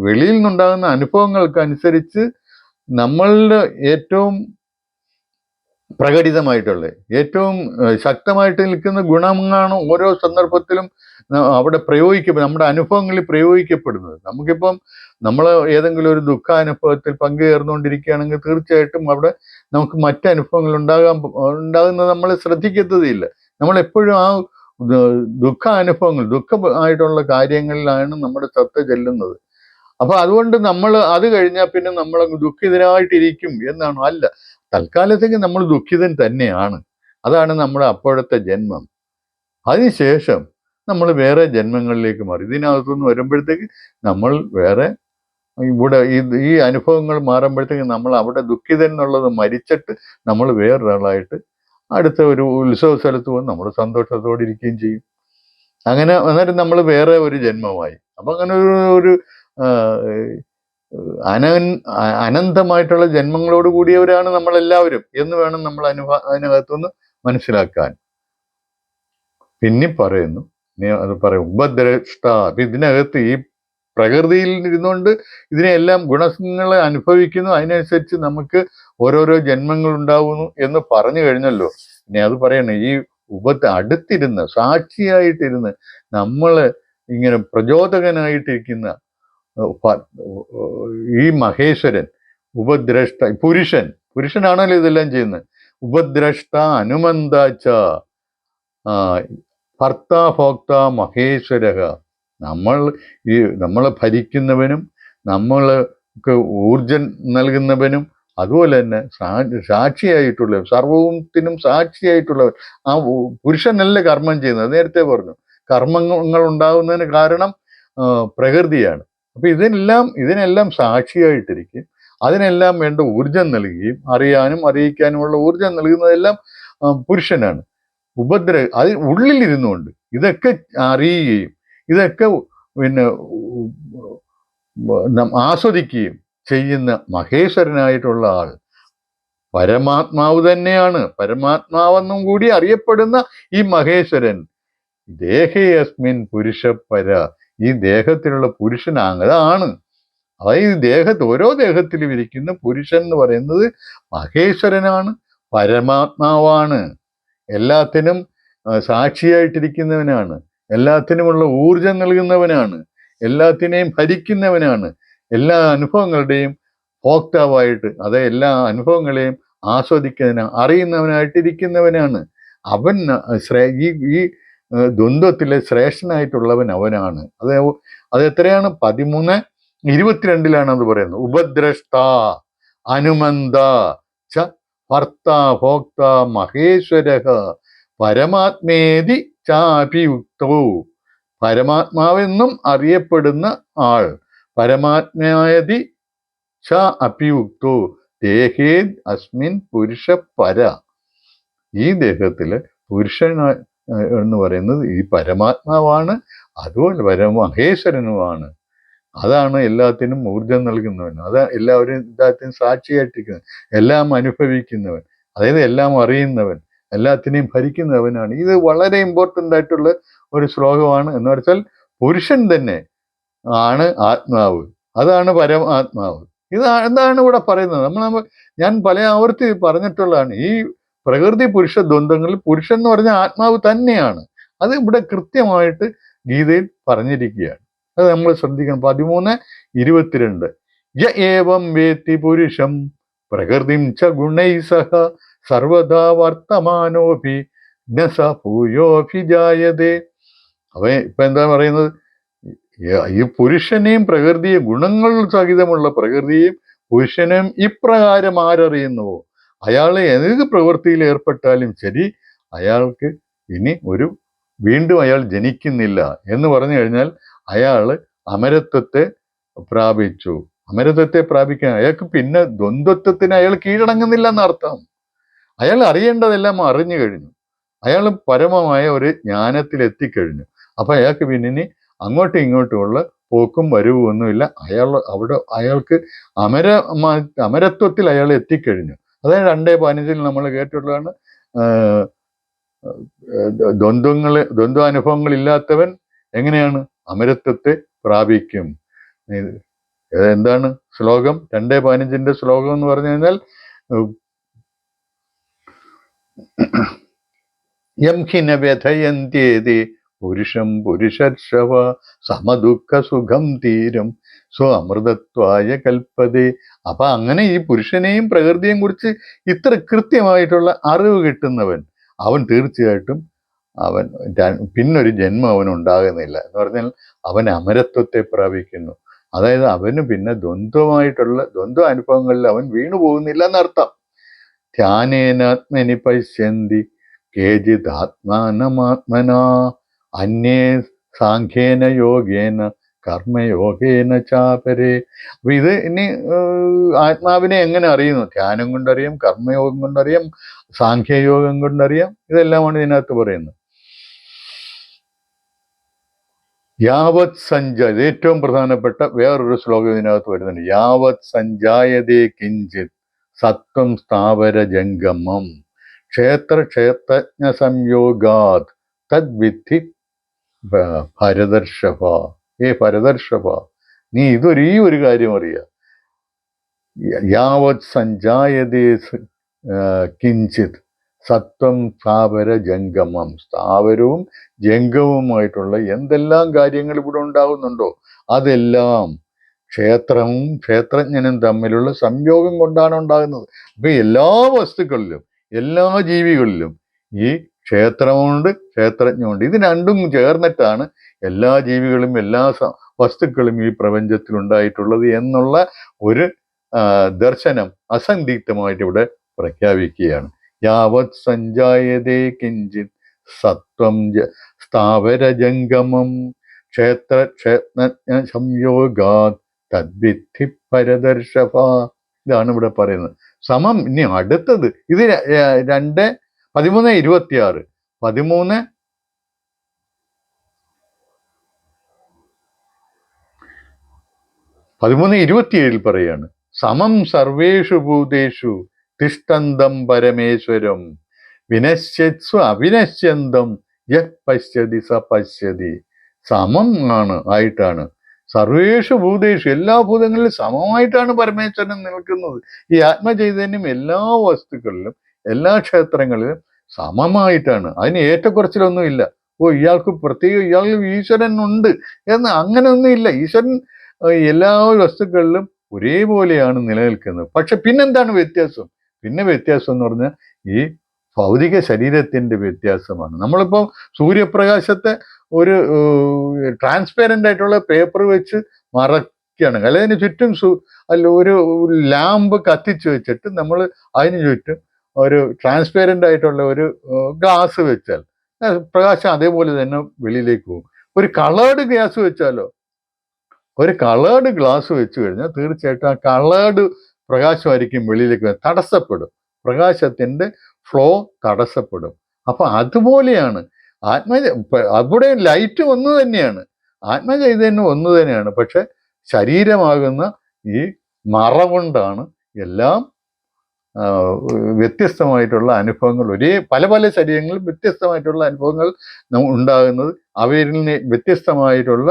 വെളിയിൽ നിന്നുണ്ടാകുന്ന അനുഭവങ്ങൾക്ക് അനുസരിച്ച് നമ്മളുടെ ഏറ്റവും പ്രകടിതമായിട്ടുള്ള, ഏറ്റവും ശക്തമായിട്ട് നിൽക്കുന്ന ഗുണങ്ങളാണ് ഓരോ സന്ദർഭത്തിലും അവിടെ നമ്മുടെ അനുഭവങ്ങളിൽ പ്രയോഗിക്കപ്പെടുന്നത്. നമുക്കിപ്പം നമ്മൾ ഏതെങ്കിലും ഒരു ദുഃഖാനുഭവത്തിൽ പങ്കുചേർന്നുകൊണ്ടിരിക്കുകയാണെങ്കിൽ തീർച്ചയായിട്ടും അവിടെ നമുക്ക് മറ്റനുഭവങ്ങൾ ഉണ്ടാകുന്നത് നമ്മൾ ശ്രദ്ധിക്കത്തതില്ല. നമ്മളെപ്പോഴും ആ ദുഃഖമായിട്ടുള്ള കാര്യങ്ങളിലാണ് നമ്മുടെ ശ്രദ്ധ ചെല്ലുന്നത്. അപ്പൊ അതുകൊണ്ട് നമ്മൾ അത് കഴിഞ്ഞാൽ പിന്നെ നമ്മൾ ദുഃഖിതരായിട്ടിരിക്കും എന്നാണ്. അല്ല, തൽക്കാലത്തേക്ക് നമ്മൾ ദുഃഖിതൻ തന്നെയാണ്. അതാണ് നമ്മുടെ അപ്പോഴത്തെ ജന്മം. അതിനുശേഷം നമ്മൾ വേറെ ജന്മങ്ങളിലേക്ക് മാറി. ഇതിനകത്തുനിന്ന് വരുമ്പോഴത്തേക്ക് നമ്മൾ വേറെ ഇവിടെ ഈ അനുഭവങ്ങൾ മാറുമ്പോഴത്തേക്ക് നമ്മൾ അവിടെ ദുഃഖിതൻ എന്നുള്ളത് മരിച്ചിട്ട് നമ്മൾ വേറൊരാളായിട്ട് അടുത്ത ഒരു ഉത്സവ സ്ഥലത്ത് പോകും, നമ്മൾ സന്തോഷത്തോടെ ഇരിക്കുകയും ചെയ്യും. അങ്ങനെ അന്നേരം നമ്മൾ വേറെ ഒരു ജന്മമായി. അപ്പൊ അങ്ങനെ ഒരു അനന്തമായിട്ടുള്ള ജന്മങ്ങളോട് കൂടിയവരാണ് നമ്മളെല്ലാവരും എന്ന് വേണം നമ്മൾ അതിനകത്തുനിന്ന് മനസ്സിലാക്കാൻ. പിന്നെ പറയുന്നു, അത് പറയും ഉപദ്രഷ്ട. അപ്പൊ ഇതിനകത്ത് ഈ പ്രകൃതിയിൽ ഇരുന്നുകൊണ്ട് ഇതിനെല്ലാം ഗുണങ്ങളെ അനുഭവിക്കുന്നു, അതിനനുസരിച്ച് നമുക്ക് ഓരോരോ ജന്മങ്ങൾ ഉണ്ടാവുന്നു എന്ന് പറഞ്ഞു കഴിഞ്ഞല്ലോ. ഇനി അത് പറയണേ, ഈ അടുത്തിരുന്ന് സാക്ഷിയായിട്ടിരുന്ന് നമ്മള് ഇങ്ങനെ പ്രചോദകനായിട്ടിരിക്കുന്ന ഈ മഹേശ്വരൻ, ഉപദ്രഷ്ട, പുരുഷനാണല്ലോ ഇതെല്ലാം ചെയ്യുന്നത്. ഉപദ്രഷ്ട അനുമന്താച്ച ഭർത്താഭോക്ത മഹേശ്വര. നമ്മളെ ഭരിക്കുന്നവനും നമ്മൾക്ക് ഊർജം നൽകുന്നവനും അതുപോലെ തന്നെ സാക്ഷിയായിട്ടുള്ളവൻ, സർവത്തിനും സാക്ഷിയായിട്ടുള്ളവൻ ആ പുരുഷനല്ല കർമ്മം ചെയ്യുന്നത്. നേരത്തെ പറഞ്ഞു, കർമ്മങ്ങൾ ഉണ്ടാകുന്നതിന് കാരണം പ്രകൃതിയാണ്. അപ്പൊ ഇതിനെല്ലാം സാക്ഷിയായിട്ടിരിക്കും, അതിനെല്ലാം വേണ്ട ഊർജം നൽകുകയും അറിയാനും അറിയിക്കാനുമുള്ള ഊർജം നൽകുന്നതെല്ലാം പുരുഷനാണ്. അത് ഉള്ളിലിരുന്നുകൊണ്ട് ഇതൊക്കെ അറിയുകയും ഇതൊക്കെ പിന്നെ ആസ്വദിക്കുകയും ചെയ്യുന്ന മഹേശ്വരനായിട്ടുള്ള ആൾ പരമാത്മാവ് തന്നെയാണ്. പരമാത്മാവെന്നും കൂടി അറിയപ്പെടുന്ന ഈ മഹേശ്വരൻ ദേഹേയസ്മിൻ പുരുഷപര, ഈ ദേഹത്തിലുള്ള പുരുഷനാണ്. അതായത് ഓരോ ദേഹത്തിലും ഇരിക്കുന്ന പുരുഷൻ എന്ന് പറയുന്നത് മഹേശ്വരനാണ്, പരമാത്മാവാണ്, എല്ലാത്തിനും സാക്ഷിയായിട്ടിരിക്കുന്നവനാണ്, എല്ലാത്തിനുമുള്ള ഊർജം നൽകുന്നവനാണ്, എല്ലാത്തിനെയും ഭരിക്കുന്നവനാണ്, എല്ലാ അനുഭവങ്ങളുടെയും ഭോക്താവായിട്ട്, എല്ലാ അനുഭവങ്ങളെയും അറിയുന്നവനായിട്ടിരിക്കുന്നവനാണ്. അവൻ ഈ ദ്വന്ദ്വത്തിലെ ശ്രേഷ്ഠനായിട്ടുള്ളവൻ അവനാണ്. അത് എത്രയാണ്? 13:22 അത് പറയുന്നത്. ഉപദ്രഷ്ട അനുമന്ത ച ഭർത്താ ഭോക്ത മഹേശ്വര പരമാത്മേതി ചാഭിയുക്തോ. പരമാത്മാവെന്നും അറിയപ്പെടുന്ന ആൾ, പരമാത്മേതി ച അഭിയുക്തോ, ദേഹേദ് അസ്മിൻ പുരുഷ പര. ഈ ദേഹത്തില് പുരുഷൻ എന്ന് പറയുന്നത് ഈ പരമാത്മാവാണ്, അതുപോലെ പരമഹേശ്വരനുമാണ്. അതാണ് എല്ലാത്തിനും ഊർജം നൽകുന്നവൻ, അത് എല്ലാവരും എല്ലാത്തിനും സാക്ഷിയായിട്ടിരിക്കുന്നവൻ, എല്ലാം അനുഭവിക്കുന്നവൻ, അതായത് എല്ലാം അറിയുന്നവൻ, എല്ലാത്തിനെയും ഭരിക്കുന്നവനാണ്. ഇത് വളരെ ഇമ്പോർട്ടൻ്റ് ആയിട്ടുള്ള ഒരു ശ്ലോകമാണ്. എന്ന് വെച്ചാൽ പുരുഷൻ തന്നെ ആണ് ആത്മാവ്, അതാണ് പരമാത്മാവ്. എന്താണ് ഇവിടെ പറയുന്നത്? ഞാൻ പല ആവർത്തി പറഞ്ഞിട്ടുള്ളതാണ്, ഈ പ്രകൃതി പുരുഷ ദ്വന്ദ്ങ്ങളിൽ പുരുഷൻ എന്ന് പറഞ്ഞ ആത്മാവ് തന്നെയാണ്. അത് ഇവിടെ കൃത്യമായിട്ട് ഗീതയിൽ പറഞ്ഞിരിക്കുകയാണ്. അത് നമ്മൾ ശ്രദ്ധിക്കണം. 13:22 യ ഏവം വേത്തി പുരുഷം പ്രകൃതിം ച ഗുണൈ സഹ സർവദാ വർത്തമാനോഭി ന സ ഭൂയോഭിജായതേ. ഇപ്പൊ എന്താ പറയുന്നത്? ഈ പുരുഷനെയും പ്രകൃതിയെ, ഗുണങ്ങൾ സഹിതമുള്ള പ്രകൃതിയെയും പുരുഷനെയും ഇപ്രകാരം ആരറിയുന്നുവോ, അയാൾ ഏത് പ്രവൃത്തിയിൽ ഏർപ്പെട്ടാലും ശരി, അയാൾക്ക് ഇനി വീണ്ടും അയാൾ ജനിക്കുന്നില്ല എന്ന് പറഞ്ഞു കഴിഞ്ഞാൽ അയാൾ അമരത്വത്തെ പ്രാപിച്ചു. അമരത്വത്തെ പ്രാപിക്കാൻ അയാൾക്ക് പിന്നെ ദ്വന്ദ്വത്വത്തിന് അയാൾ കീഴടങ്ങുന്നില്ല എന്നർത്ഥം. അയാൾ അറിയേണ്ടതെല്ലാം അറിഞ്ഞു കഴിഞ്ഞു, അയാൾ പരമമായ ഒരു ജ്ഞാനത്തിൽ എത്തിക്കഴിഞ്ഞു. അപ്പൊ അയാൾക്ക് പിന്നെ അങ്ങോട്ടും ഇങ്ങോട്ടുമുള്ള പോക്കും വരവും ഒന്നുമില്ല. അയാൾക്ക് അമരത്വത്തിൽ അയാൾ എത്തിക്കഴിഞ്ഞു. അതായത് 2:15 നമ്മൾ കേട്ടിട്ടുള്ളതാണ്, ദ്വന്ദ്വാനുഭവങ്ങൾ ഇല്ലാത്തവൻ എങ്ങനെയാണ് അമരത്വത്തെ പ്രാപിക്കും. എന്താണ് ശ്ലോകം? 2:15 ശ്ലോകം എന്ന് പറഞ്ഞു കഴിഞ്ഞാൽ യം ഹിന വ്യഥയന്ത്യേതി പുരുഷം പുരുഷർഷവ സമദുഃഖ സുഖം തീരം സ്വമൃതത്വായ കൽപ്പതേ. അപ്പൊ അങ്ങനെ ഈ പുരുഷനെയും പ്രകൃതിയെയും കുറിച്ച് ഇത്ര കൃത്യമായിട്ടുള്ള അറിവ് കിട്ടുന്നവൻ, അവൻ തീർച്ചയായിട്ടും പിന്നൊരു ജന്മം അവനുണ്ടാകുന്നില്ല. എന്ന് പറഞ്ഞാൽ അവൻ അമരത്വത്തെ പ്രാപിക്കുന്നു. അതായത് അവന് പിന്നെ ദ്വന്ദ്വ അനുഭവങ്ങളിൽ അവൻ വീണു പോകുന്നില്ല എന്നർത്ഥം. ധ്യാനേനാത്മനി പശ്യന്തി കേചിത് ആത്മാനമാത്മനാ അന്യേ സാഖ്യേന യോഗേന കർമ്മയോഗേന ചാപരേ. അപ്പൊ ഇത് ഇനി ആത്മാവിനെ എങ്ങനെ അറിയുന്നു? ധ്യാനം കൊണ്ടറിയാം, കർമ്മയോഗം കൊണ്ടറിയാം, സാഖ്യയോഗം കൊണ്ടറിയാം. ഇതെല്ലാമാണ് ഇതിനകത്ത് പറയുന്നത്. യാവത് സഞ്ജായ, ഏറ്റവും പ്രധാനപ്പെട്ട വേറൊരു ശ്ലോകം ഇതിനകത്ത് വരുന്നുണ്ട്. യാവത് സഞ്ജായതേ കിഞ്ചിത് സത്വം സ്ഥാവര ജംഗമം ക്ഷേത്രജ്ഞ സംയോഗാത് തദ്വിദ്ധി ഭരതർഷഭ. ഭരതർഷഭ, നീ ഈ ഒരു കാര്യം അറിയാ. യാവത് സഞ്ജായതേ കിഞ്ചിത് സത്വം സ്ഥാവര ജംഗമം. സ്ഥാവരവും ജംഗമവുമായിട്ടുള്ള എന്തെല്ലാം കാര്യങ്ങൾ ഇവിടെ ഉണ്ടാകുന്നുണ്ടോ അതെല്ലാം ക്ഷേത്രവും ക്ഷേത്രജ്ഞനും തമ്മിലുള്ള സംയോഗം കൊണ്ടാണ് ഉണ്ടാകുന്നത്. അപ്പൊ എല്ലാ വസ്തുക്കളിലും എല്ലാ ജീവികളിലും ഈ ക്ഷേത്രമുണ്ട്, ക്ഷേത്രജ്ഞമുണ്ട്. ഇത് രണ്ടും ചേർന്നിട്ടാണ് എല്ലാ ജീവികളും എല്ലാ വസ്തുക്കളും ഈ പ്രപഞ്ചത്തിൽ ഉണ്ടായിട്ടുള്ളത് എന്നുള്ള ഒരു ദർശനം അസന്ദിഗ്ധമായിട്ട് ഇവിടെ പ്രഖ്യാപിക്കുകയാണ്. യാവത് സഞ്ജായതേ കിഞ്ചിത് സത്വം സ്ഥാവര ജംഗമം ക്ഷേത്രജ്ഞ സംയോഗാത് തദ്വിദ്ധി പരദർശഭ. ഇതാണ് ഇവിടെ പറയുന്നത്. സമം. ഇനി അടുത്തത് ഇത് 2:13-26 13:27 പറയാണ്. സമം സർവേഷു ഭൂതേഷു തിഷ്ടന്തം പരമേശ്വരം വിനശ്യത്സു അവിനശ്യന്തം യഃ പശ്യതി സ പശ്യതി. സമം ആയിട്ടാണ് സർവേഷു ഭൂതേഷു, എല്ലാ ഭൂതങ്ങളിലും സമമായിട്ടാണ് പരമേശ്വരൻ നിൽക്കുന്നത്. ഈ ആത്മചൈതന്യം എല്ലാ വസ്തുക്കളിലും എല്ലാ ക്ഷേത്രങ്ങളിലും സമമായിട്ടാണ്. അതിന് ഏറ്റക്കുറച്ചിലൊന്നുമില്ല. ഇയാൾക്ക് പ്രത്യേകം ഇയാൾക്ക് ഈശ്വരൻ ഉണ്ട് എന്ന് അങ്ങനെയൊന്നുമില്ല. ഈശ്വരൻ എല്ലാ വസ്തുക്കളിലും ഒരേപോലെയാണ് നിലനിൽക്കുന്നത്. പക്ഷെ പിന്നെന്താണ് വ്യത്യാസം? വ്യത്യാസം എന്ന് പറഞ്ഞാൽ ഈ ഭൗതിക ശരീരത്തിന്റെ വ്യത്യാസമാണ്. നമ്മളിപ്പോൾ സൂര്യപ്രകാശത്തെ ഒരു ട്രാൻസ്പെറൻ്റ് ആയിട്ടുള്ള പേപ്പർ വെച്ച് മറയ്ക്കുകയാണ്, അല്ലെങ്കിൽ അതിന് ചുറ്റും ഒരു ലാമ്പ് കത്തിച്ച് വെച്ചിട്ട് നമ്മൾ അതിന് ചുറ്റും ഒരു ട്രാൻസ്പെറൻ്റ് ആയിട്ടുള്ള ഒരു ഗ്ലാസ് വെച്ചാൽ പ്രകാശം അതേപോലെ തന്നെ വെളിയിലേക്ക് പോകും. ഒരു കളേർഡ് ഗ്ലാസ് വെച്ചാലോ, ഒരു കളേർഡ് ഗ്ലാസ് വെച്ച് കഴിഞ്ഞാൽ തീർച്ചയായിട്ടും ആ കളേർഡ് പ്രകാശമായിരിക്കും വെളിയിലേക്ക് തടസ്സപ്പെടും, പ്രകാശത്തിൻ്റെ ഫ്ലോ തടസ്സപ്പെടും. അപ്പൊ അതുപോലെയാണ് അവിടെ ലൈറ്റ് ഒന്ന് തന്നെയാണ്, ആത്മചൈതന്യം ഒന്ന് തന്നെയാണ്. പക്ഷെ ശരീരമാകുന്ന ഈ മറ കൊണ്ടാണ് എല്ലാം വ്യത്യസ്തമായിട്ടുള്ള അനുഭവങ്ങൾ, പല പല ശരീരങ്ങളിൽ വ്യത്യസ്തമായിട്ടുള്ള അനുഭവങ്ങൾ ഉണ്ടാകുന്നത്. അവയിൽ നിന്ന് വ്യത്യസ്തമായിട്ടുള്ള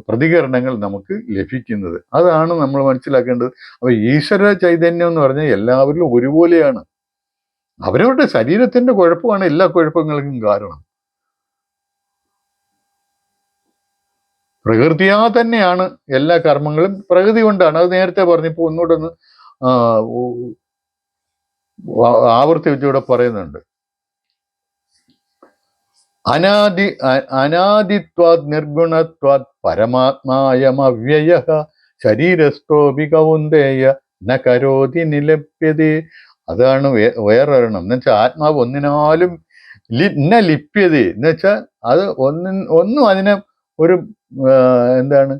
പ്രതികരണങ്ങൾ നമുക്ക് ലഭിക്കുന്നത്. അതാണ് നമ്മൾ മനസ്സിലാക്കേണ്ടത്. അപ്പൊ ഈശ്വര ചൈതന്യം എന്ന് പറഞ്ഞാൽ എല്ലാവരിലും ഒരുപോലെയാണ്. അവരവരുടെ ശരീരത്തിന്റെ കുഴപ്പമാണ് എല്ലാ കുഴപ്പങ്ങൾക്കും കാരണം. പ്രകൃതിയാ തന്നെയാണ് എല്ലാ കർമ്മങ്ങളും പ്രകൃതി കൊണ്ടാണ്. അത് നേരത്തെ പറഞ്ഞപ്പോൾ ഒന്നുകൂടെ ആവർത്തിച്ചൂടെ പറയുന്നുണ്ട്. അനാദിത്വാത് നിർഗുണത്വാത് പരമാത്മായമവ്യയ ശരീരസ്ഥോപി കൗന്ദേയ ന കരോതി നിലപ്യതേ. അതാണ് വേറൊരെണ്ണം. എന്ന് വെച്ചാൽ ആത്മാവ് ഒന്നിനാലും ലിപ്യതേ എന്ന് വെച്ചാൽ അത് ഒന്നും അതിനെ ഒരു എന്താണ്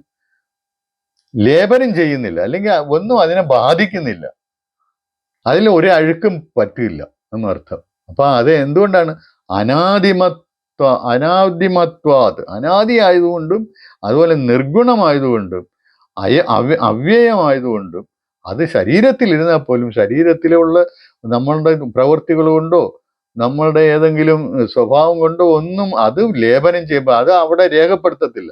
ലേപനം ചെയ്യുന്നില്ല, അല്ലെങ്കിൽ ഒന്നും അതിനെ ബാധിക്കുന്നില്ല, അതിൽ ഒരു അഴുക്കും പറ്റില്ല എന്നർത്ഥം. അപ്പൊ അത് എന്തുകൊണ്ടാണ്? അനാദിമത്വാത്, അനാദി ആയതുകൊണ്ടും അതുപോലെ നിർഗുണമായതുകൊണ്ടും അവ്യയമായതുകൊണ്ടും അത് ശരീരത്തിലിരുന്നാൽ പോലും ശരീരത്തിലുള്ള നമ്മളുടെ പ്രവൃത്തികൾ കൊണ്ടോ നമ്മളുടെ ഏതെങ്കിലും സ്വഭാവം കൊണ്ടോ ഒന്നും അത് ലേപനം ചെയ്യുമ്പോൾ അത് അവിടെ രേഖപ്പെടുത്തത്തില്ല.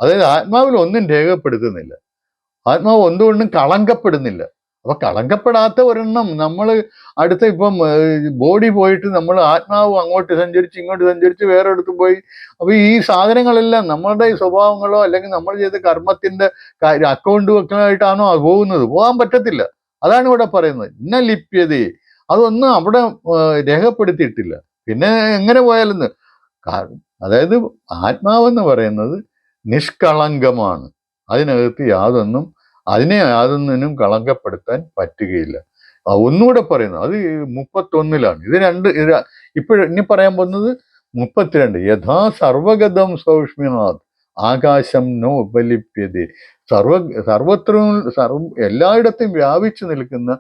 അതായത് ആത്മാവിൽ ഒന്നും രേഖപ്പെടുത്തുന്നില്ല, ആത്മാവ് എന്തുകൊണ്ടും കളങ്കപ്പെടുന്നില്ല. അപ്പൊ കളങ്കപ്പെടാത്ത ഒരെണ്ണം നമ്മൾ ഇപ്പം ബോഡി പോയിട്ട് നമ്മൾ ആത്മാവ് അങ്ങോട്ട് സഞ്ചരിച്ച് ഇങ്ങോട്ട് സഞ്ചരിച്ച് വേറെ അടുത്ത് പോയി. അപ്പൊ ഈ സാധനങ്ങളെല്ലാം നമ്മളുടെ സ്വഭാവങ്ങളോ അല്ലെങ്കിൽ നമ്മൾ ചെയ്ത കർമ്മത്തിന്റെ അക്കൗണ്ട് വെക്കാനായിട്ടാണോ പോകുന്നത്? പോകാൻ പറ്റത്തില്ല. അതാണ് ഇവിടെ പറയുന്നത്. ഇന്ന ലിപ്യത, അതൊന്നും അവിടെ രേഖപ്പെടുത്തിയിട്ടില്ല. പിന്നെ എങ്ങനെ പോയാലെന്ന്, അതായത് ആത്മാവെന്ന് പറയുന്നത് നിഷ്കളങ്കമാണ്. അതിനകത്ത് യാതൊന്നിനും കളങ്കപ്പെടുത്താൻ പറ്റുകയില്ല. ഒന്നുകൂടെ പറയുന്നു, അത് 31 ഇത് ഇനി പറയാൻ പോകുന്നത് 32. യഥാ സർവഗതം സൗഷ്മ്യനാഥ് ആകാശം നോ ഉപലിപ്യതേ. എല്ലായിടത്തും വ്യാപിച്ചു നിൽക്കുന്ന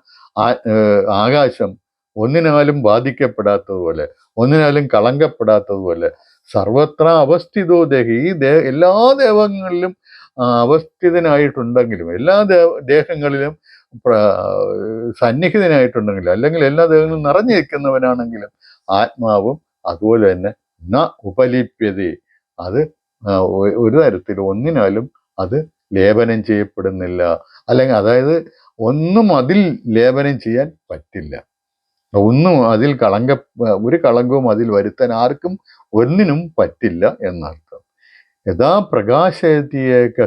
ആകാശം ഒന്നിനാലും ബാധിക്കപ്പെടാത്തതുപോലെ, ഒന്നിനാലും കളങ്കപ്പെടാത്തതുപോലെ സർവത്ര അവസ്ഥിതോ ദേഹി, ഈ എല്ലാ ദേവങ്ങളിലും അവസ്ഥിതനായിട്ടുണ്ടെങ്കിലും, എല്ലാ ദേഹങ്ങളിലും സന്നിഹിതനായിട്ടുണ്ടെങ്കിലും, അല്ലെങ്കിൽ എല്ലാ ദേഹങ്ങളിലും നിറഞ്ഞു നിൽക്കുന്നവനാണെങ്കിലും ആത്മാവും അതുപോലെ തന്നെ ന ഉപലിപ്യതേ, അത് ഒരു തരത്തിൽ ഒന്നിനാലും അത് ലേപനം ചെയ്യപ്പെടുന്നില്ല. അല്ലെങ്കിൽ അതായത് ഒന്നും അതിൽ ലേപനം ചെയ്യാൻ പറ്റില്ല. ഒന്നും അതിൽ ഒരു കളങ്കവും അതിൽ വരുത്താൻ ആർക്കും ഒന്നിനും പറ്റില്ല എന്നർത്ഥം. യഥാ പ്രകാശയതിയേക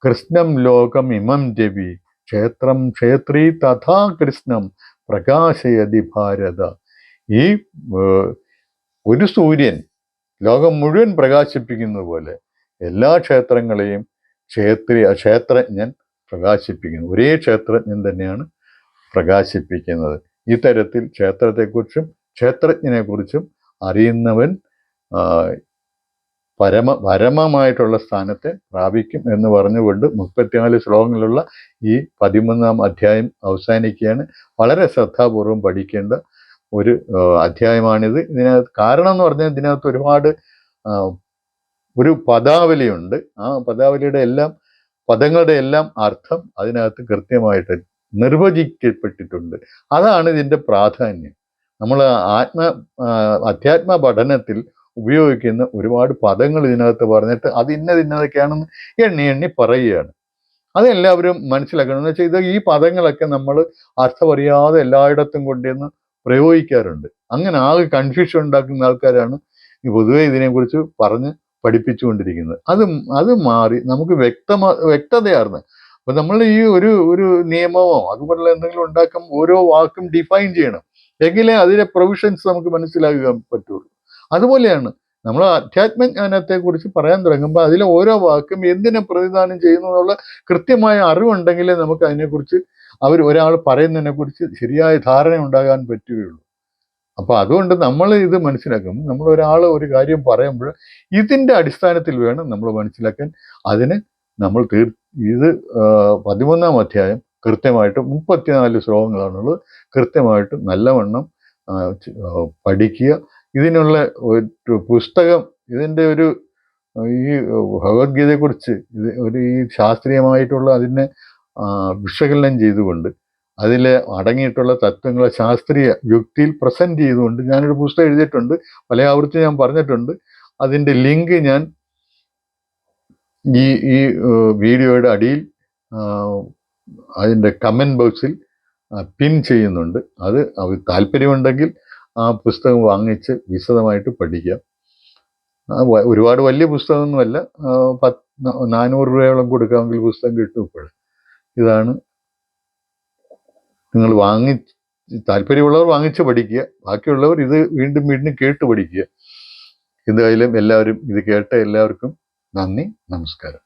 കൃഷ്ണം ലോകം ഇമം രവി ക്ഷേത്രം ക്ഷേത്രീ തഥാ കൃഷ്ണം പ്രകാശയതി ഭാരത. ഈ ഒരു സൂര്യൻ ലോകം മുഴുവൻ പ്രകാശിപ്പിക്കുന്നത് പോലെ എല്ലാ ക്ഷേത്രങ്ങളെയും ക്ഷേത്രജ്ഞൻ പ്രകാശിപ്പിക്കുന്നു. ഒരേ ക്ഷേത്രജ്ഞൻ തന്നെയാണ് പ്രകാശിപ്പിക്കുന്നത്. ഇത്തരത്തിൽ ക്ഷേത്രത്തെക്കുറിച്ചും ക്ഷേത്രജ്ഞനെക്കുറിച്ചും അറിയുന്നവൻ പരമമായിട്ടുള്ള സ്ഥാനത്തെ പ്രാപിക്കും എന്ന് പറഞ്ഞുകൊണ്ട് 34 ശ്ലോകങ്ങളുള്ള ഈ 13-ാം അധ്യായം അവസാനിക്കുകയാണ്. വളരെ ശ്രദ്ധാപൂർവം പഠിക്കേണ്ട ഒരു അധ്യായമാണിത്. ഇതിനകത്ത് കാരണം എന്ന് പറഞ്ഞാൽ ഇതിനകത്ത് ഒരുപാട് ഒരു പദാവലിയുണ്ട്. ആ പദാവലിയുടെ പദങ്ങളുടെ എല്ലാം അർത്ഥം അതിനകത്ത് കൃത്യമായിട്ട് നിർവചിക്കപ്പെട്ടിട്ടുണ്ട്. അതാണ് ഇതിൻ്റെ പ്രാധാന്യം. നമ്മൾ അധ്യാത്മ പഠനത്തിൽ ഉപയോഗിക്കുന്ന ഒരുപാട് പദങ്ങൾ ഇതിനകത്ത് പറഞ്ഞിട്ട് അത് ഇന്നതൊക്കെയാണെന്ന് എണ്ണി പറയുകയാണ്. അതെല്ലാവരും മനസ്സിലാക്കണം. എന്ന് വെച്ചാൽ ഈ പദങ്ങളൊക്കെ നമ്മൾ അർത്ഥമറിയാതെ എല്ലായിടത്തും കൊണ്ടുവന്ന് പ്രയോഗിക്കാറുണ്ട്. അങ്ങനെ ആകെ കൺഫ്യൂഷൻ ഉണ്ടാക്കുന്ന ആൾക്കാരാണ് ഈ പൊതുവെ ഇതിനെക്കുറിച്ച് പറഞ്ഞ് പഠിപ്പിച്ചുകൊണ്ടിരിക്കുന്നത്. അത് മാറി നമുക്ക് വ്യക്തതയാർന്ന്. അപ്പൊ നമ്മൾ ഈ ഒരു നിയമമോ അതുപോലുള്ള എന്തെങ്കിലും ഉണ്ടാക്കുമ്പോൾ ഓരോ വാക്കും ഡിഫൈൻ ചെയ്യണം, എങ്കിലേ അതിലെ പ്രൊവിഷൻസ് നമുക്ക് മനസ്സിലാക്കാൻ പറ്റുള്ളൂ. അതുപോലെയാണ് നമ്മൾ അധ്യാത്മജ്ഞാനത്തെക്കുറിച്ച് പറയാൻ തുടങ്ങുമ്പോൾ അതിലെ ഓരോ വാക്കും എന്തിനെ പ്രതിദാനം ചെയ്യുന്നു എന്നുള്ള കൃത്യമായ അറിവുണ്ടെങ്കിലേ നമുക്ക് അതിനെക്കുറിച്ച് ഒരാൾ പറയുന്നതിനെക്കുറിച്ച് ശരിയായ ധാരണ ഉണ്ടാകാൻ പറ്റുകയുള്ളൂ. അപ്പൊ അതുകൊണ്ട് നമ്മൾ ഇത് മനസ്സിലാക്കും. നമ്മൾ ഒരു കാര്യം പറയുമ്പോൾ ഇതിൻ്റെ അടിസ്ഥാനത്തിൽ വേണം നമ്മൾ മനസ്സിലാക്കാൻ. അതിന് നമ്മൾ ഇത് 13-ാം അധ്യായം കൃത്യമായിട്ട് 34 ശ്ലോകങ്ങളാണുള്ളത്. കൃത്യമായിട്ട് നല്ലവണ്ണം പഠിക്കുക. ഇതിനുള്ള ഒരു പുസ്തകം, ഇതിൻ്റെ ഒരു ഈ ഭഗവത്ഗീതയെക്കുറിച്ച് ഈ ശാസ്ത്രീയമായിട്ടുള്ള അതിനെ വിശകലനം ചെയ്തുകൊണ്ട് അതിൽ അടങ്ങിയിട്ടുള്ള തത്വങ്ങളെ ശാസ്ത്രീയ യുക്തിയിൽ പ്രസൻറ്റ് ചെയ്തുകൊണ്ട് ഞാനൊരു പുസ്തകം എഴുതിയിട്ടുണ്ട്. പല ആവർത്തി ഞാൻ പറഞ്ഞിട്ടുണ്ട്. അതിൻ്റെ ലിങ്ക് ഞാൻ ഈ വീഡിയോയുടെ അടിയിൽ അതിൻ്റെ കമൻറ്റ് ബോക്സിൽ പിൻ ചെയ്യുന്നുണ്ട്. അത് താല്പര്യമുണ്ടെങ്കിൽ ആ പുസ്തകം വാങ്ങിച്ച് വിശദമായിട്ട് പഠിക്കാം. ഒരുപാട് വലിയ പുസ്തകമൊന്നുമല്ല, 400 രൂപയോളം കൊടുക്കാമെങ്കിൽ പുസ്തകം കിട്ടും ഇപ്പോൾ. ഇതാണ്, നിങ്ങൾ താല്പര്യമുള്ളവർ വാങ്ങിച്ച് പഠിക്കുക, ബാക്കിയുള്ളവർ ഇത് വീണ്ടും വീണ്ടും കേട്ട് പഠിക്കുക. എന്തായാലും എല്ലാവരും ഇത് കേട്ട എല്ലാവർക്കും നന്ദി, നമസ്കാരം.